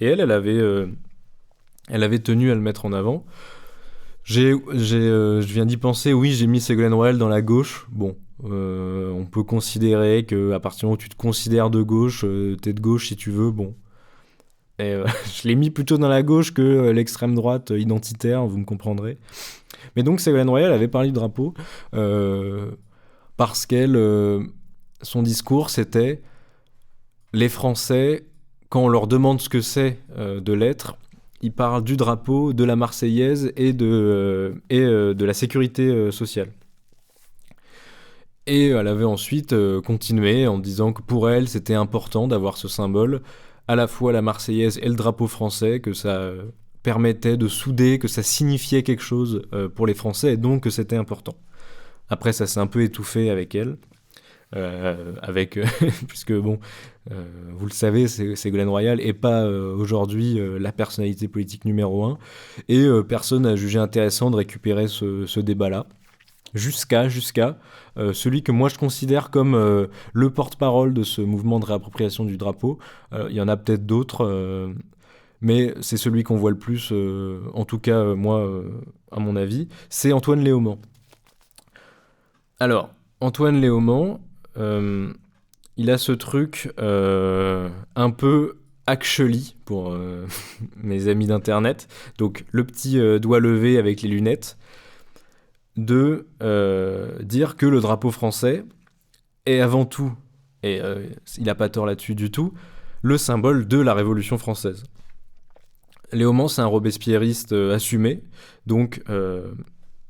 Et elle avait tenu à le mettre en avant. Je viens d'y penser, oui, j'ai mis Ségolène Royal dans la gauche. Bon, on peut considérer qu'à partir du moment où tu te considères de gauche, t'es de gauche si tu veux, bon. Et je l'ai mis plutôt dans la gauche que l'extrême droite identitaire, vous me comprendrez. Mais donc Ségolène Royal avait parlé du drapeau parce son discours, c'était les Français, quand on leur demande ce que c'est de l'être, ils parlent du drapeau, de la Marseillaise et de la sécurité sociale. Et elle avait ensuite continué en disant que pour elle, c'était important d'avoir ce symbole, à la fois la Marseillaise et le drapeau français, que ça permettait de souder, que ça signifiait quelque chose pour les Français, et donc que c'était important. Après, ça s'est un peu étouffé avec elle. Puisque bon, vous le savez, Ségolène Royal est pas aujourd'hui la personnalité politique numéro 1, et personne n'a jugé intéressant de récupérer ce débat-là, jusqu'à celui que moi je considère comme le porte-parole de ce mouvement de réappropriation du drapeau. Il y en a peut-être d'autres, mais c'est celui qu'on voit le plus, en tout cas moi, à mon avis, c'est Antoine Léaumont. Alors, Antoine Léaumont, il a ce truc un peu actually pour mes amis d'internet, donc le petit doigt levé avec les lunettes, de dire que le drapeau français est avant tout et il n'a pas tort là-dessus du tout, le symbole de la Révolution française. Léaumont, c'est un robespierriste assumé, donc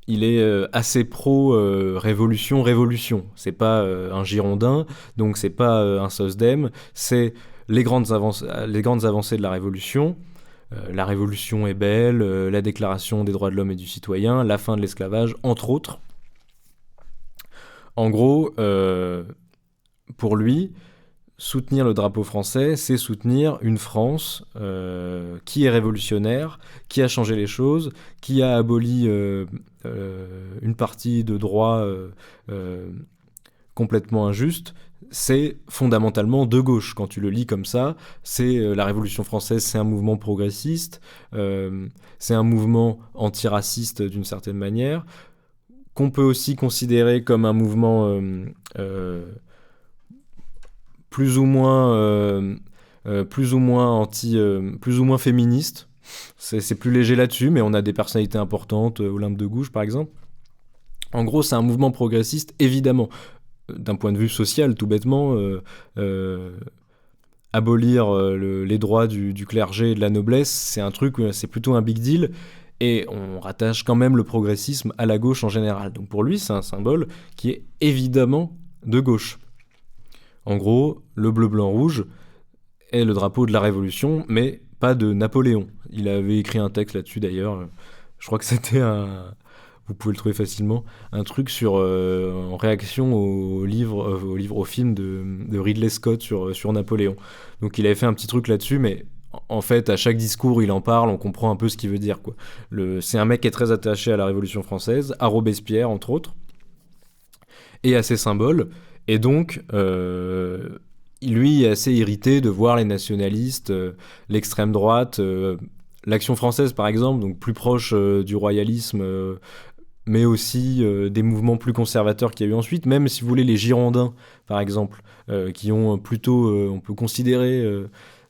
il est assez pro-révolution. C'est pas un Girondin, donc c'est pas un SOSDEM, c'est les grandes avancées de la Révolution. La Révolution est belle, la Déclaration des droits de l'homme et du citoyen, la fin de l'esclavage, entre autres. En gros, pour lui, soutenir le drapeau français, c'est soutenir une France qui est révolutionnaire, qui a changé les choses, qui a aboli une partie de droits complètement injustes. C'est fondamentalement de gauche. Quand tu le lis comme ça, c'est la Révolution française, c'est un mouvement progressiste, c'est un mouvement antiraciste d'une certaine manière, qu'on peut aussi considérer comme un mouvement plus ou moins féministe. C'est plus léger là-dessus, mais on a des personnalités importantes, Olympe de Gouges par exemple. En gros, c'est un mouvement progressiste, évidemment. D'un point de vue social, tout bêtement, abolir les droits du clergé et de la noblesse, c'est un truc, c'est plutôt un big deal. Et on rattache quand même le progressisme à la gauche en général. Donc pour lui, c'est un symbole qui est évidemment de gauche. En gros, le bleu, blanc, rouge est le drapeau de la Révolution, mais pas de Napoléon. Il avait écrit un texte là-dessus d'ailleurs. Je crois que c'était vous pouvez le trouver facilement, un truc en réaction au film de Ridley Scott sur Napoléon. Donc il avait fait un petit truc là-dessus, mais en fait, à chaque discours, il en parle, on comprend un peu ce qu'il veut dire, quoi. C'est un mec qui est très attaché à la Révolution française, à Robespierre, entre autres, et à ses symboles. Et donc, lui est assez irrité de voir les nationalistes, l'extrême droite, l'Action française, par exemple, donc plus proche du royalisme, mais aussi des mouvements plus conservateurs qu'il y a eu ensuite, même si vous voulez les Girondins, par exemple, qui ont plutôt, on peut considérer...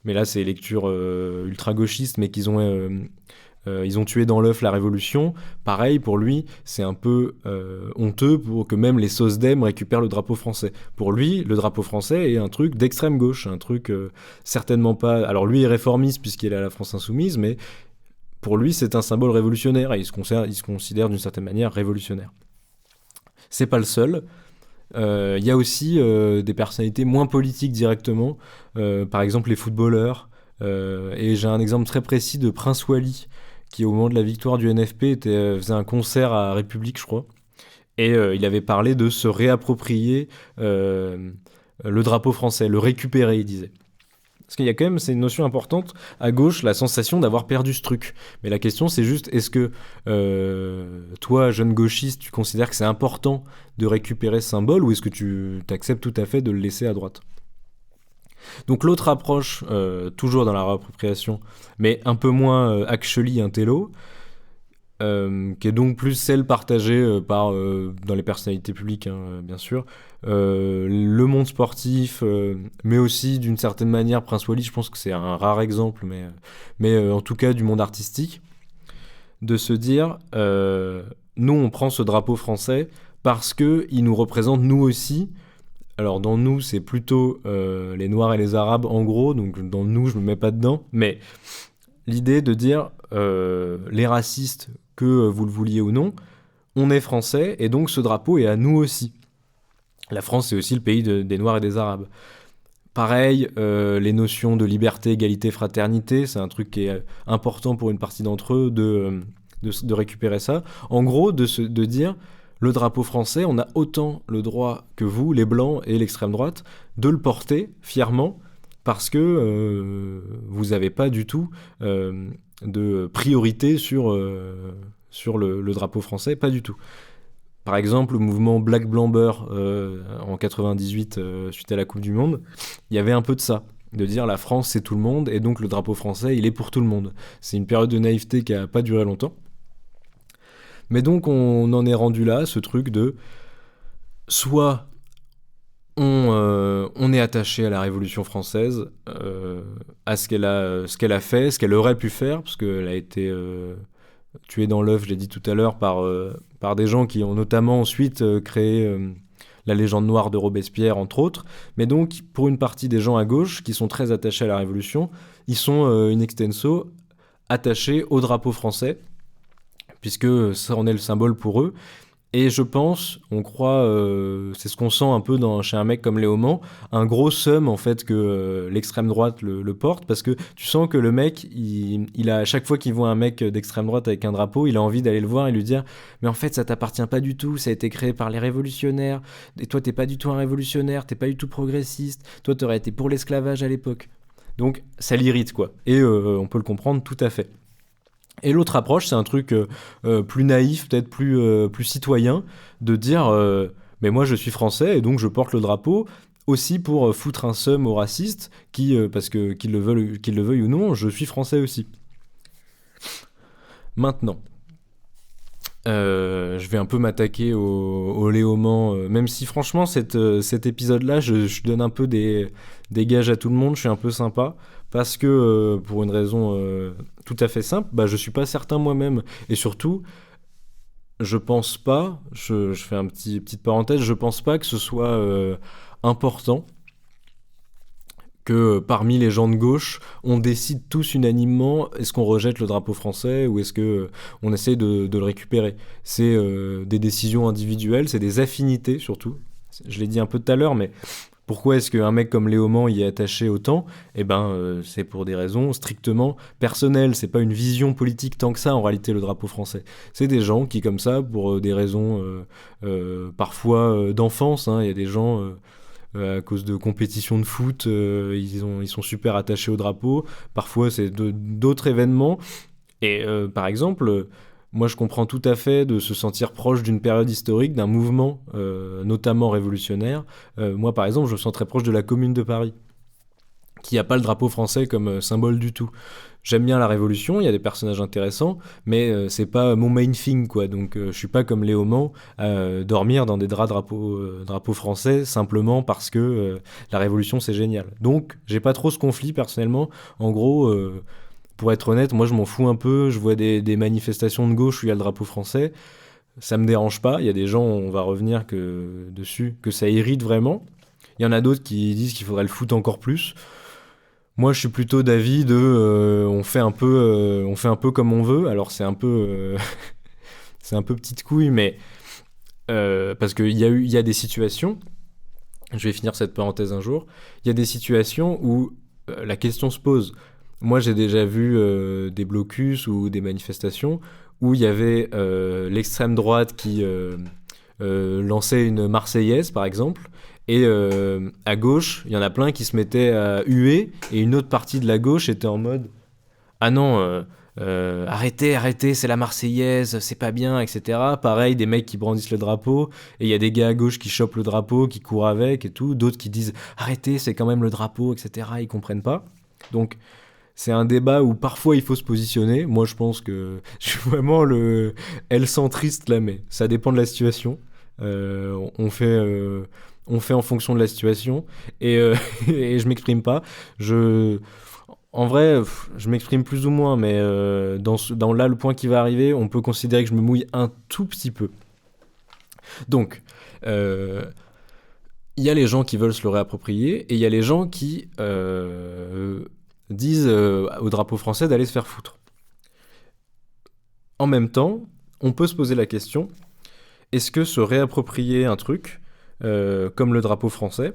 mais là, c'est lecture ultra-gauchiste, mais ils ont tué dans l'œuf la Révolution. Pareil, pour lui, c'est un peu honteux pour que même les SOSDEM récupèrent le drapeau français. Pour lui, le drapeau français est un truc d'extrême gauche, un truc certainement pas... Alors lui est réformiste puisqu'il est à la France Insoumise, mais pour lui, c'est un symbole révolutionnaire et il se considère d'une certaine manière révolutionnaire. C'est pas le seul. Il y a aussi des personnalités moins politiques directement, par exemple les footballeurs, et j'ai un exemple très précis de Prince Wally qui au moment de la victoire du NFP faisait un concert à République, je crois, et il avait parlé de se réapproprier le drapeau français, le récupérer, il disait. Parce qu'il y a quand même, c'est une notion importante, à gauche, la sensation d'avoir perdu ce truc. Mais la question, c'est juste, est-ce que toi, jeune gauchiste, tu considères que c'est important de récupérer ce symbole, ou est-ce que tu t'acceptes tout à fait de le laisser à droite ? Donc l'autre approche, toujours dans la réappropriation, mais un peu moins actually intello, qui est donc plus celle partagée dans les personnalités publiques, hein, bien sûr, le monde sportif, mais aussi d'une certaine manière, Prince Wally, je pense que c'est un rare exemple, mais en tout cas du monde artistique, de se dire, nous on prend ce drapeau français parce qu'il nous représente nous aussi. Alors dans nous, c'est plutôt les Noirs et les Arabes en gros, donc dans nous, je me mets pas dedans, mais l'idée de dire les racistes, que vous le vouliez ou non, on est français et donc ce drapeau est à nous aussi. La France, c'est aussi le pays des Noirs et des Arabes. Pareil, les notions de liberté, égalité, fraternité, c'est un truc qui est important pour une partie d'entre eux de récupérer ça. En gros, de dire, le drapeau français, on a autant le droit que vous, les Blancs et l'extrême droite, de le porter fièrement, parce que vous n'avez pas du tout de priorité sur le drapeau français, pas du tout. Par exemple, le mouvement Black Blamber en 98, suite à la Coupe du Monde, il y avait un peu de ça, de dire la France c'est tout le monde, et donc le drapeau français il est pour tout le monde. C'est une période de naïveté qui n'a pas duré longtemps. Mais donc on en est rendu là, ce truc de soit on est attaché à la Révolution française, à ce qu'elle a fait, ce qu'elle aurait pu faire, parce qu'elle a été tuée dans l'œuf, je l'ai dit tout à l'heure, par des gens qui ont notamment ensuite créé la légende noire de Robespierre, entre autres. Mais donc, pour une partie des gens à gauche, qui sont très attachés à la Révolution, ils sont in extenso attachés au drapeau français, puisque ça en est le symbole pour eux. Et je pense, on croit, c'est ce qu'on sent un peu chez un mec comme Léaumont, un gros seum en fait que l'extrême droite le porte, parce que tu sens que le mec, il a, à chaque fois qu'il voit un mec d'extrême droite avec un drapeau, il a envie d'aller le voir et lui dire « Mais en fait, ça t'appartient pas du tout, ça a été créé par les révolutionnaires, et toi, t'es pas du tout un révolutionnaire, t'es pas du tout progressiste, toi, t'aurais été pour l'esclavage à l'époque. » Donc, ça l'irrite, quoi. Et on peut le comprendre tout à fait. Et l'autre approche, c'est un truc plus naïf, peut-être plus citoyen, de dire mais moi je suis français et donc je porte le drapeau aussi pour foutre un seum aux racistes parce que qu'ils le veuillent ou non, je suis français aussi. Maintenant, je vais un peu m'attaquer au Léaumont, même si franchement cet épisode-là, je donne un peu des gages à tout le monde, je suis un peu sympa, parce que pour une raison tout à fait simple, je suis pas certain moi-même, et surtout, je pense pas, je fais petite parenthèse, je pense pas que ce soit important que parmi les gens de gauche, on décide tous unanimement est-ce qu'on rejette le drapeau français ou est-ce que on essaie de le récupérer. C'est des décisions individuelles, c'est des affinités surtout. Je l'ai dit un peu tout à l'heure, mais pourquoi est-ce qu'un mec comme Léaumont y est attaché autant ? C'est pour des raisons strictement personnelles. C'est pas une vision politique tant que ça, en réalité, le drapeau français. C'est des gens qui, comme ça, pour des raisons parfois d'enfance, il y a des gens... à cause de compétitions de foot, ils sont super attachés au drapeau. Parfois, c'est d'autres événements. Et par exemple, moi, je comprends tout à fait de se sentir proche d'une période historique, d'un mouvement, notamment révolutionnaire. Moi, par exemple, je me sens très proche de la Commune de Paris, qui n'a pas le drapeau français comme symbole du tout. J'aime bien la Révolution, il y a des personnages intéressants, mais c'est pas mon main thing, quoi. Donc je suis pas comme Léaumont dormir dans des drapeaux français simplement parce que la Révolution c'est génial. Donc j'ai pas trop ce conflit personnellement. En gros, pour être honnête, moi je m'en fous un peu. Je vois des manifestations de gauche où il y a le drapeau français, ça me dérange pas. Il y a des gens, on va revenir dessus, que ça irrite vraiment. Il y en a d'autres qui disent qu'il faudrait le foutre encore plus. Moi, je suis plutôt d'avis on fait un peu comme on veut. Alors c'est un peu c'est un peu petite couille, mais parce qu'il y a des situations. Je vais finir cette parenthèse un jour. Il y a des situations où la question se pose. Moi, j'ai déjà vu des blocus ou des manifestations où il y avait l'extrême droite qui lançait une Marseillaise, par exemple. Et à gauche, il y en a plein qui se mettaient à huer, et une autre partie de la gauche était en mode « Ah non, arrêtez, c'est la Marseillaise, c'est pas bien, etc. » Pareil, des mecs qui brandissent le drapeau, et il y a des gars à gauche qui chopent le drapeau, qui courent avec et tout, d'autres qui disent « Arrêtez, c'est quand même le drapeau, etc. » Ils comprennent pas. Donc, c'est un débat où parfois il faut se positionner. Moi, je pense que je suis vraiment le L-centriste là, mais ça dépend de la situation. On fait en fonction de la situation et, et je m'exprime pas. En vrai, je m'exprime plus ou moins, mais dans là, le point qui va arriver, on peut considérer que je me mouille un tout petit peu. Donc, il y a les gens qui veulent se le réapproprier et il y a les gens qui disent au drapeau français d'aller se faire foutre. En même temps, on peut se poser la question, est-ce que se réapproprier un truc comme le drapeau français,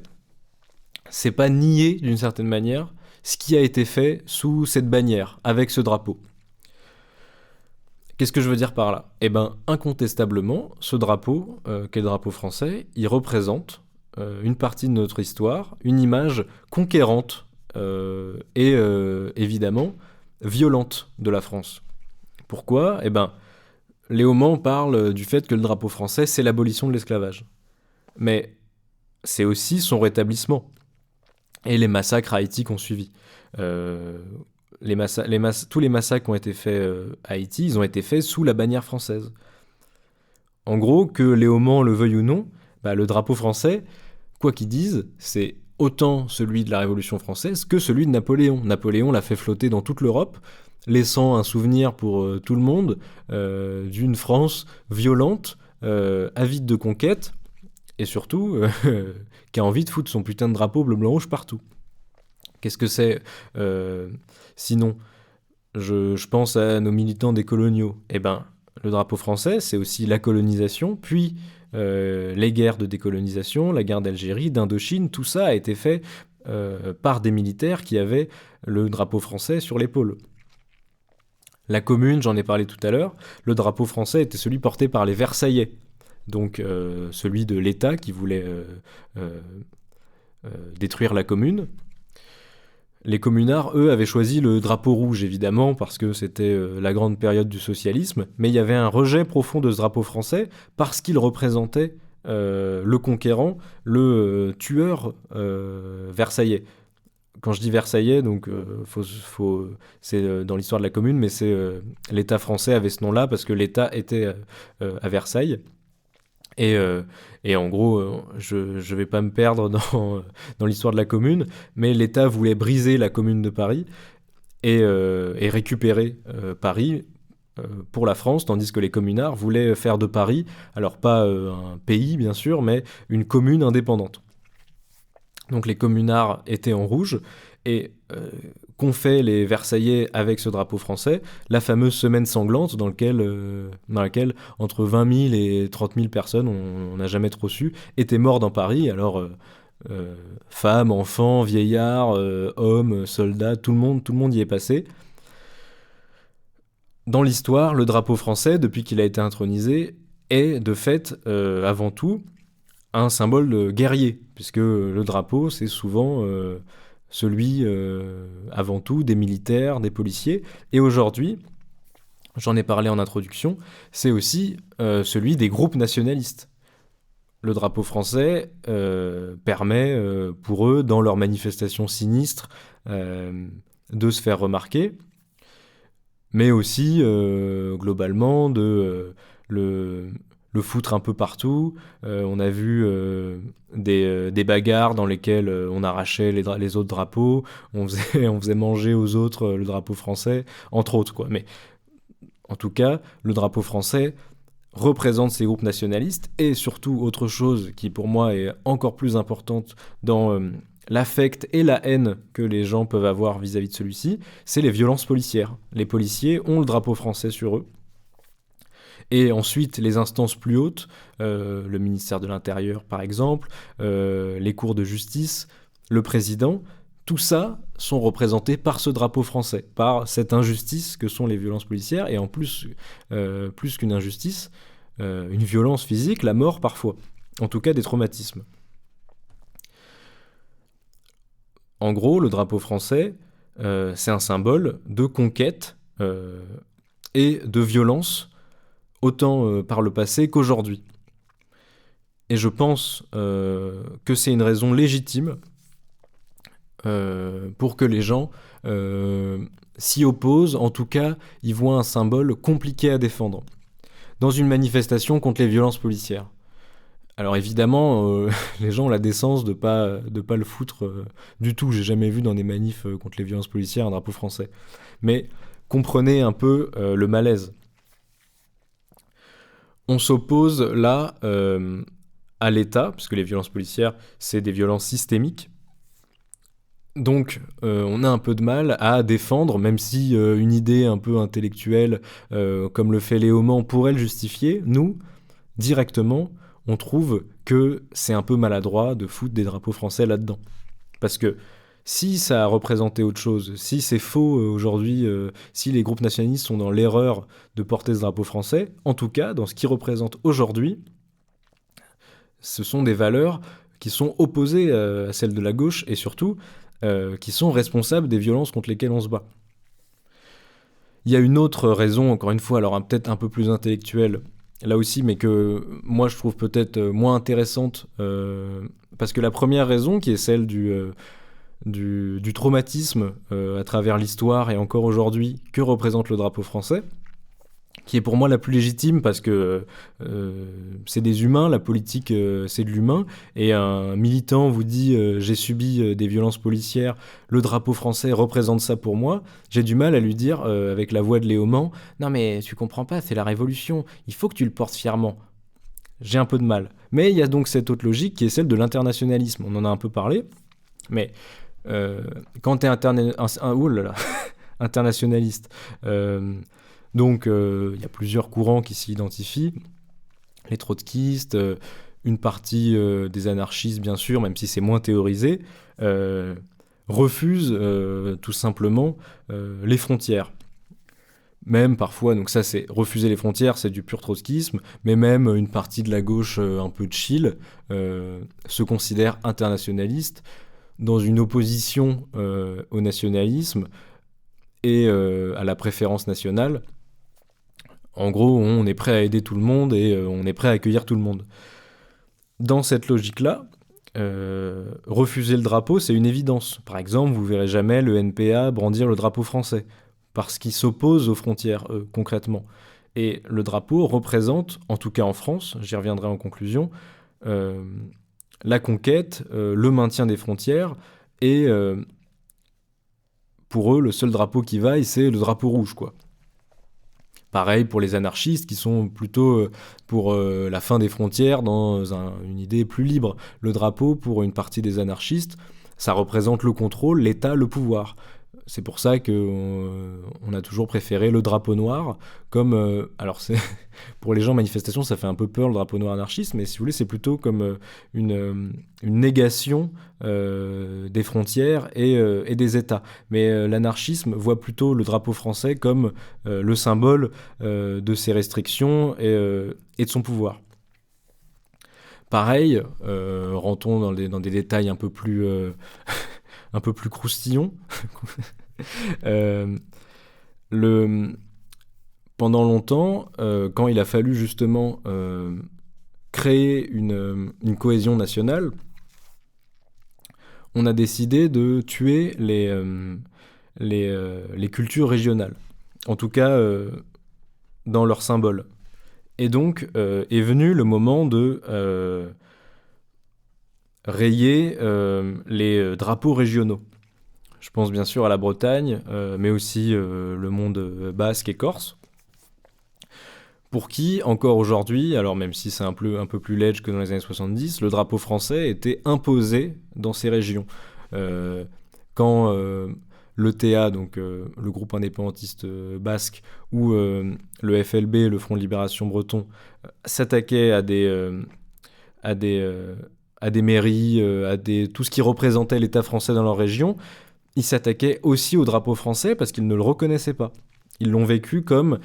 c'est pas nier d'une certaine manière ce qui a été fait sous cette bannière, avec ce drapeau. Qu'est-ce que je veux dire par là ? Incontestablement, ce drapeau, qu'est le drapeau français, il représente une partie de notre histoire, une image conquérante et évidemment violente de la France. Pourquoi ? Léaumont parle du fait que le drapeau français, c'est l'abolition de l'esclavage. Mais c'est aussi son rétablissement. Et les massacres à Haïti qui ont suivi. Tous les massacres qui ont été faits à Haïti, ils ont été faits sous la bannière française. En gros, que Léaumont le veuille ou non, le drapeau français, quoi qu'ils disent, c'est autant celui de la Révolution française que celui de Napoléon. Napoléon l'a fait flotter dans toute l'Europe, laissant un souvenir pour tout le monde d'une France violente, avide de conquête, et surtout qui a envie de foutre son putain de drapeau bleu, blanc, rouge partout. Qu'est-ce que c'est sinon je pense à nos militants décoloniaux. Eh ben, le drapeau français, c'est aussi la colonisation, puis les guerres de décolonisation, la guerre d'Algérie, d'Indochine, tout ça a été fait par des militaires qui avaient le drapeau français sur l'épaule. La Commune, j'en ai parlé tout à l'heure, le drapeau français était celui porté par les Versaillais, donc celui de l'État qui voulait détruire la Commune. Les communards, eux, avaient choisi le drapeau rouge, évidemment, parce que c'était la grande période du socialisme, mais il y avait un rejet profond de ce drapeau français, parce qu'il représentait le conquérant, le tueur versaillais. Quand je dis versaillais, donc c'est dans l'histoire de la Commune, mais l'État français avait ce nom-là, parce que l'État était à Versailles. Et en gros, je vais pas me perdre dans l'histoire de la Commune, mais l'État voulait briser la Commune de Paris et récupérer Paris pour la France, tandis que les communards voulaient faire de Paris, alors pas un pays bien sûr, mais une commune indépendante. Donc les communards étaient en rouge, et qu'ont fait les Versaillais avec ce drapeau français? La fameuse semaine sanglante dans laquelle entre 20 000 et 30 000 personnes, on n'a jamais trop su, étaient morts dans Paris. Alors femmes, enfants, vieillards, hommes, soldats, tout le monde y est passé. Dans l'histoire, le drapeau français, depuis qu'il a été intronisé, est de fait, avant tout, un symbole guerrier, puisque le drapeau, c'est souvent celui, avant tout, des militaires, des policiers. Et aujourd'hui, j'en ai parlé en introduction, c'est aussi celui des groupes nationalistes. Le drapeau français permet, pour eux, dans leurs manifestations sinistres, de se faire remarquer, mais aussi, globalement, de le foutre un peu partout. On a vu des bagarres dans lesquelles on arrachait les autres drapeaux, on faisait manger aux autres le drapeau français, entre autres, quoi. Mais en tout cas, le drapeau français représente ces groupes nationalistes, et surtout, autre chose qui pour moi est encore plus importante dans l'affect et la haine que les gens peuvent avoir vis-à-vis de celui-ci, c'est les violences policières. Les policiers ont le drapeau français sur eux. Et ensuite, les instances plus hautes, le ministère de l'Intérieur par exemple, les cours de justice, le président, tout ça sont représentés par ce drapeau français, par cette injustice que sont les violences policières, et en plus, plus qu'une injustice, une violence physique, la mort parfois, en tout cas des traumatismes. En gros, le drapeau français, c'est un symbole de conquête et de violence, autant par le passé qu'aujourd'hui. Et je pense que c'est une raison légitime pour que les gens s'y opposent. En tout cas, ils voient un symbole compliqué à défendre dans une manifestation contre les violences policières. Alors évidemment, les gens ont la décence de pas le foutre du tout. J'ai jamais vu dans des manifs contre les violences policières un drapeau français. Mais comprenez un peu le malaise. On s'oppose là à l'État, parce que les violences policières, c'est des violences systémiques. Donc on a un peu de mal à défendre, même si une idée un peu intellectuelle, comme le fait Léaumont, pourrait le justifier. Nous, directement, on trouve que c'est un peu maladroit de foutre des drapeaux français là-dedans. Parce que si ça a représenté autre chose, si c'est faux aujourd'hui, si les groupes nationalistes sont dans l'erreur de porter ce drapeau français, en tout cas, dans ce qu'ils représentent aujourd'hui, ce sont des valeurs qui sont opposées à celles de la gauche, et surtout, qui sont responsables des violences contre lesquelles on se bat. Il y a une autre raison, encore une fois, alors peut-être un peu plus intellectuelle, là aussi, mais que moi je trouve peut-être moins intéressante, parce que la première raison, qui est celle du traumatisme à travers l'histoire et encore aujourd'hui que représente le drapeau français, qui est pour moi la plus légitime, parce que c'est des humains, la politique c'est de l'humain, et un militant vous dit j'ai subi des violences policières, le drapeau français représente ça pour moi, j'ai du mal à lui dire avec la voix de Léaumont, non mais tu comprends pas, c'est la révolution, il faut que tu le portes fièrement. j'ai un peu de mal. Mais il y a donc cette autre logique qui est celle de l'internationalisme. On en a un peu parlé, mais quand tu es internationaliste, donc il y a plusieurs courants qui s'y identifient. Les trotskistes, une partie des anarchistes, bien sûr, même si c'est moins théorisé, refusent tout simplement les frontières. Même parfois, donc ça c'est refuser les frontières, c'est du pur trotskisme, mais même une partie de la gauche un peu chill se considère internationaliste dans une opposition au nationalisme et à la préférence nationale. En gros, on est prêt à aider tout le monde et on est prêt à accueillir tout le monde. Dans cette logique-là, refuser le drapeau, c'est une évidence. Par exemple, vous verrez jamais le NPA brandir le drapeau français, parce qu'il s'oppose aux frontières, concrètement. Et le drapeau représente, en tout cas en France, j'y reviendrai en conclusion, la conquête, le maintien des frontières, et pour eux, le seul drapeau qui vaille, c'est le drapeau rouge, quoi. Pareil pour les anarchistes qui sont plutôt pour la fin des frontières dans une idée plus libre. Le drapeau, pour une partie des anarchistes, ça représente le contrôle, l'État, le pouvoir. C'est pour ça qu'on a toujours préféré le drapeau noir comme... alors c'est pour les gens en manifestation, ça fait un peu peur le drapeau noir anarchiste, mais si vous voulez, c'est plutôt comme une négation des frontières et des États. Mais l'anarchisme voit plutôt le drapeau français comme le symbole de ses restrictions et de son pouvoir. Pareil, rentrons dans des détails un peu plus croustillons. Pendant longtemps, quand il a fallu justement créer une cohésion nationale, on a décidé de tuer les cultures régionales, en tout cas dans leurs symboles. Et donc est venu le moment de rayer les drapeaux régionaux. Je pense bien sûr à la Bretagne, mais aussi le monde basque et corse, pour qui, encore aujourd'hui, alors même si c'est un peu plus léger que dans les années 70, le drapeau français était imposé dans ces régions. Quand l'ETA, donc le groupe indépendantiste basque, ou le FLB, le Front de Libération Breton, s'attaquaient à des mairies, tout ce qui représentait l'État français dans leur région, ils s'attaquaient aussi au drapeau français parce qu'ils ne le reconnaissaient pas. Ils l'ont vécu comme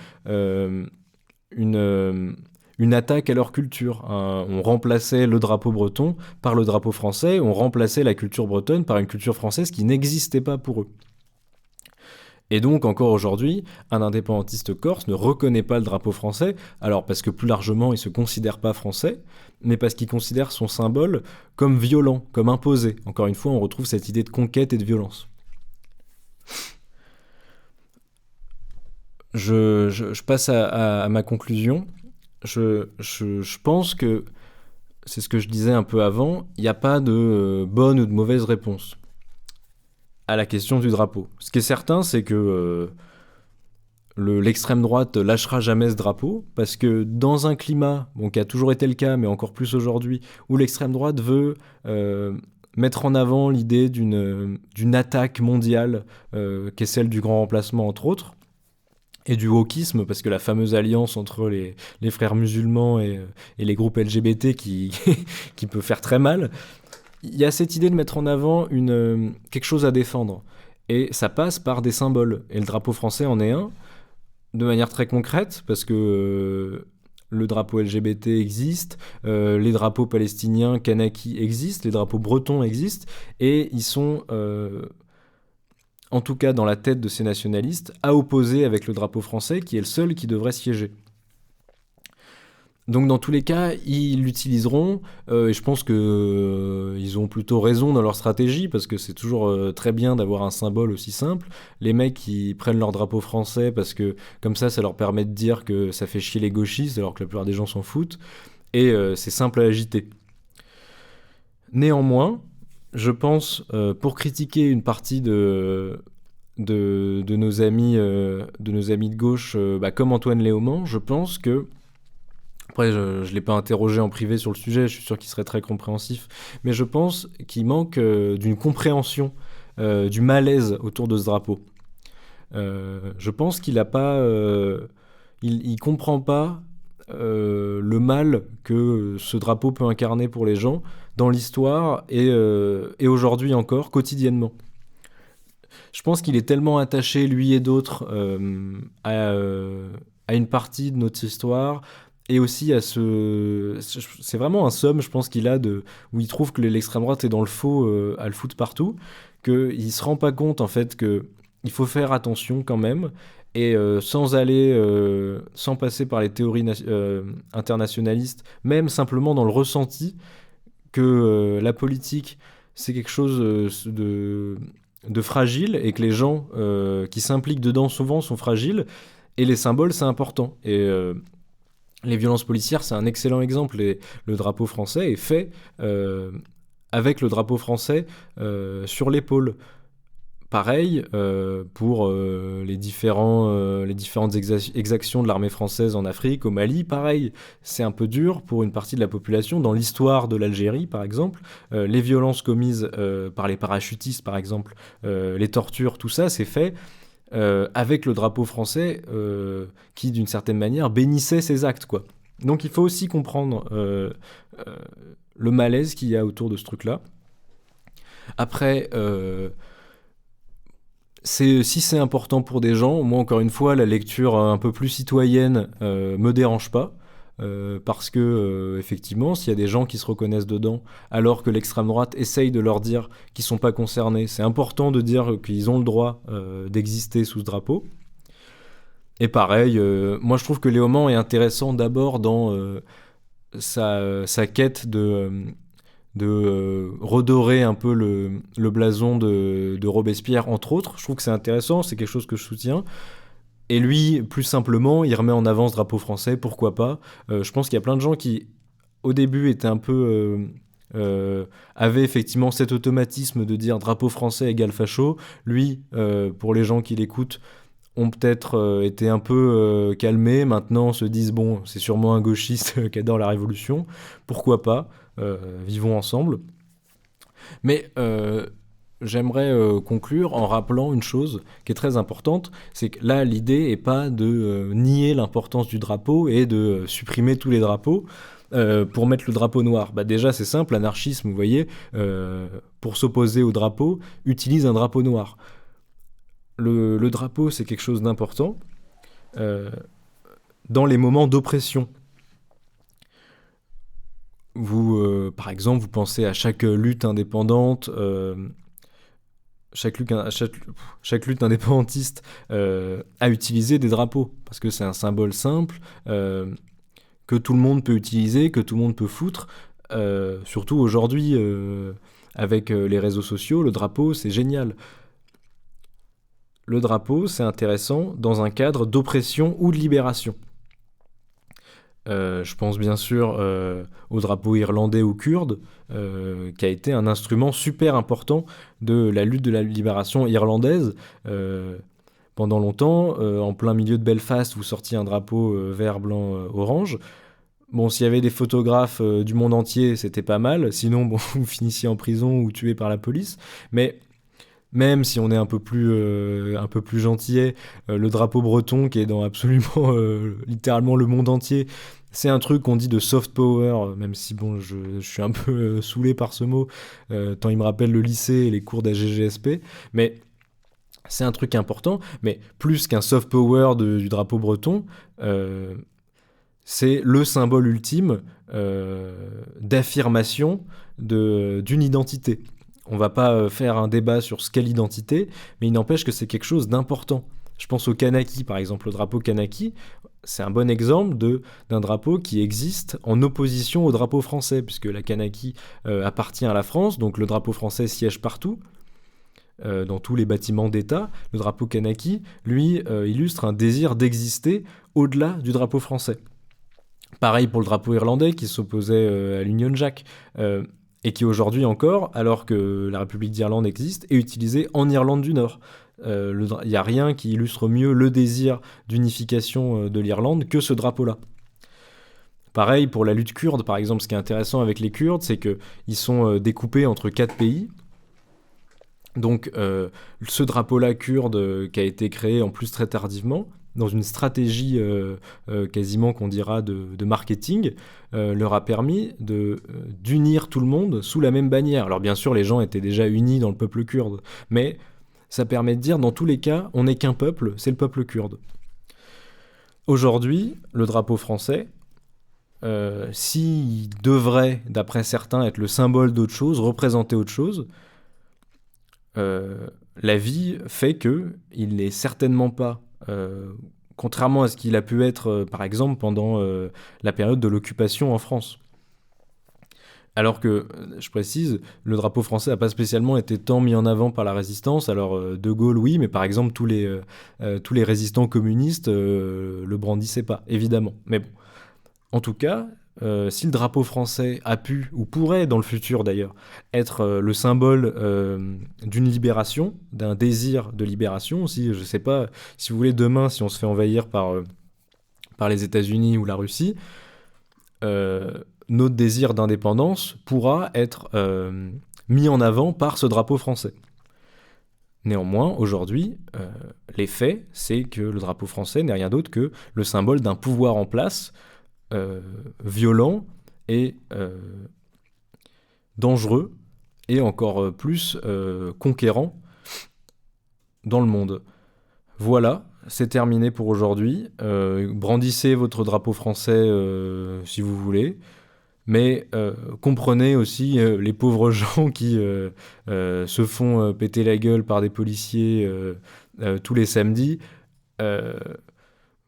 une attaque à leur culture. On remplaçait le drapeau breton par le drapeau français, on remplaçait la culture bretonne par une culture française qui n'existait pas pour eux. Et donc, encore aujourd'hui, un indépendantiste corse ne reconnaît pas le drapeau français, alors parce que plus largement, il ne se considère pas français, mais parce qu'il considère son symbole comme violent, comme imposé. Encore une fois, on retrouve cette idée de conquête et de violence. Je passe à ma conclusion. Je pense que, c'est ce que je disais un peu avant, il n'y a pas de bonne ou de mauvaise réponse à la question du drapeau. Ce qui est certain, c'est que l'extrême droite lâchera jamais ce drapeau, parce que dans un climat, qui a toujours été le cas, mais encore plus aujourd'hui, où l'extrême droite veut mettre en avant l'idée d'une attaque mondiale, qui est celle du grand remplacement, entre autres, et du wokisme, parce que la fameuse alliance entre les frères musulmans et les groupes LGBT qui peut faire très mal, il y a cette idée de mettre en avant quelque chose à défendre. Et ça passe par des symboles. Et le drapeau français en est un, de manière très concrète, parce que le drapeau LGBT existe, les drapeaux palestiniens, kanakis existent, les drapeaux bretons existent, et ils sont... en tout cas dans la tête de ces nationalistes, à opposer avec le drapeau français, qui est le seul qui devrait siéger. Donc dans tous les cas, ils l'utiliseront, et je pense qu'ils ont plutôt raison dans leur stratégie, parce que c'est toujours très bien d'avoir un symbole aussi simple. Les mecs qui prennent leur drapeau français, parce que comme ça leur permet de dire que ça fait chier les gauchistes, alors que la plupart des gens s'en foutent, et c'est simple à agiter. Néanmoins, je pense, pour critiquer une partie de nos amis de gauche, comme Antoine Léaumont, je pense que Après, je ne l'ai pas interrogé en privé sur le sujet, je suis sûr qu'il serait très compréhensif, mais je pense qu'il manque d'une compréhension du malaise autour de ce drapeau. Je pense qu'il a pas, il comprend pas le mal que ce drapeau peut incarner pour les gens dans l'histoire et aujourd'hui encore, quotidiennement. Je pense qu'il est tellement attaché, lui et d'autres, à une partie de notre histoire et aussi à ce. C'est vraiment un somme, je pense, qu'il a où il trouve que l'extrême droite est dans le faux à le foutre partout, qu'il se rend pas compte en fait que il faut faire attention quand même et sans passer par les théories internationalistes, même simplement dans le ressenti que la politique c'est quelque chose de fragile et que les gens qui s'impliquent dedans souvent sont fragiles et les symboles c'est important et les violences policières c'est un excellent exemple et le drapeau français est fait avec le drapeau français sur l'épaule. Pareil pour les différentes exactions de l'armée française en Afrique, au Mali, pareil, c'est un peu dur pour une partie de la population. Dans l'histoire de l'Algérie, par exemple, les violences commises par les parachutistes, par exemple, les tortures, tout ça, c'est fait avec le drapeau français qui, d'une certaine manière, bénissait ces actes, quoi. Donc il faut aussi comprendre le malaise qu'il y a autour de ce truc-là. Après... si c'est important pour des gens, moi encore une fois, la lecture un peu plus citoyenne me dérange pas. Parce que effectivement, s'il y a des gens qui se reconnaissent dedans, alors que l'extrême droite essaye de leur dire qu'ils sont pas concernés, c'est important de dire qu'ils ont le droit d'exister sous ce drapeau. Et pareil, moi je trouve que Léaumont est intéressant d'abord dans sa quête de redorer un peu le blason de Robespierre, entre autres. Je trouve que c'est intéressant, c'est quelque chose que je soutiens. Et lui, plus simplement, il remet en avant ce drapeau français, pourquoi pas. Je pense qu'il y a plein de gens qui, au début, étaient un peu... avaient effectivement cet automatisme de dire drapeau français égale facho. Lui, pour les gens qui l'écoutent, ont peut-être été un peu calmés. Maintenant, se disent, bon, c'est sûrement un gauchiste qui adore la Révolution. Pourquoi pas vivons ensemble. Mais j'aimerais conclure en rappelant une chose qui est très importante, c'est que là, l'idée n'est pas de nier l'importance du drapeau et de supprimer tous les drapeaux pour mettre le drapeau noir. Bah déjà, c'est simple, l'anarchisme, vous voyez, pour s'opposer au drapeau, utilise un drapeau noir. Le drapeau, c'est quelque chose d'important dans les moments d'oppression. Par exemple, vous pensez à chaque lutte indépendante, chaque lutte indépendantiste a utilisé des drapeaux, parce que c'est un symbole simple que tout le monde peut utiliser, que tout le monde peut foutre. Surtout aujourd'hui, avec les réseaux sociaux, le drapeau, c'est génial. Le drapeau, c'est intéressant dans un cadre d'oppression ou de libération. Je pense bien sûr au drapeau irlandais ou kurde, qui a été un instrument super important de la lutte de la libération irlandaise. Pendant longtemps, en plein milieu de Belfast, vous sortiez un drapeau vert, blanc, orange. Bon, s'il y avait des photographes du monde entier, c'était pas mal. Sinon, bon, vous finissiez en prison ou tué par la police. Mais même si on est un peu plus gentillet, le drapeau breton qui est dans absolument littéralement le monde entier, c'est un truc qu'on dit de soft power, même si bon, je suis un peu saoulé par ce mot, tant il me rappelle le lycée et les cours d'AGGSP, mais c'est un truc important, mais plus qu'un soft power du drapeau breton, c'est le symbole ultime d'affirmation d'une identité. On va pas faire un débat sur ce qu'est l'identité, mais il n'empêche que c'est quelque chose d'important. Je pense au Kanaki, par exemple, le drapeau Kanaki, c'est un bon exemple d'un drapeau qui existe en opposition au drapeau français, puisque la Kanaki appartient à la France, donc le drapeau français siège partout, dans tous les bâtiments d'État. Le drapeau Kanaki, lui, illustre un désir d'exister au-delà du drapeau français. Pareil pour le drapeau irlandais qui s'opposait à l'Union Jack. Et qui aujourd'hui encore, alors que la République d'Irlande existe, est utilisée en Irlande du Nord. Il n'y a rien qui illustre mieux le désir d'unification de l'Irlande que ce drapeau-là. Pareil pour la lutte kurde, par exemple, ce qui est intéressant avec les Kurdes, c'est qu'ils sont découpés entre 4 pays. Donc ce drapeau-là kurde qui a été créé en plus très tardivement, dans une stratégie quasiment qu'on dira de marketing, leur a permis d'unir tout le monde sous la même bannière. Alors bien sûr les gens étaient déjà unis dans le peuple kurde, mais ça permet de dire dans tous les cas on n'est qu'un peuple, c'est le peuple kurde. Aujourd'hui, le drapeau français, s'il devrait, d'après certains, être le symbole d'autre chose, représenter autre chose, la vie fait que il n'est certainement pas, contrairement à ce qu'il a pu être, par exemple, pendant la période de l'occupation en France. Alors que, je précise, le drapeau français n'a pas spécialement été tant mis en avant par la résistance. Alors, De Gaulle, oui, mais par exemple, tous les résistants communistes le brandissaient pas, évidemment. Mais bon, en tout cas, si le drapeau français a pu, ou pourrait dans le futur d'ailleurs, être le symbole d'une libération, d'un désir de libération, si, je sais pas, si vous voulez, demain, si on se fait envahir par les États-Unis ou la Russie, notre désir d'indépendance pourra être mis en avant par ce drapeau français. Néanmoins, aujourd'hui, les faits, c'est que le drapeau français n'est rien d'autre que le symbole d'un pouvoir en place, violent et dangereux, et encore plus conquérant dans le monde. Voilà, c'est terminé pour aujourd'hui. Brandissez votre drapeau français si vous voulez, mais comprenez aussi les pauvres gens qui se font péter la gueule par des policiers tous les samedis.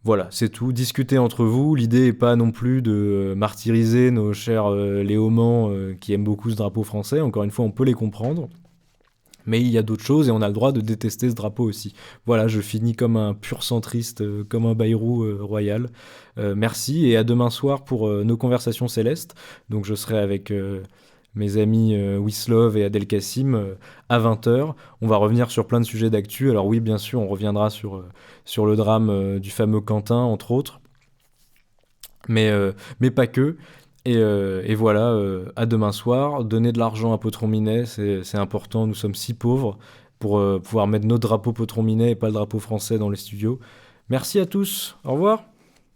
Voilà, c'est tout. Discutez entre vous. L'idée n'est pas non plus de martyriser nos chers léomans qui aiment beaucoup ce drapeau français. Encore une fois, on peut les comprendre. Mais il y a d'autres choses et on a le droit de détester ce drapeau aussi. Voilà, je finis comme un pur centriste, comme un Bayrou royal. Merci et à demain soir pour nos conversations célestes. Donc je serai avec mes amis Wislov et Adel Kassim à 20h. On va revenir sur plein de sujets d'actu. Alors oui, bien sûr, on reviendra sur le drame du fameux Quentin, entre autres. Mais pas que. Et voilà, à demain soir. Donner de l'argent à Potron Minet, c'est important. Nous sommes si pauvres pour pouvoir mettre notre drapeau Potron Minet et pas le drapeau français dans les studios. Merci à tous. Au revoir.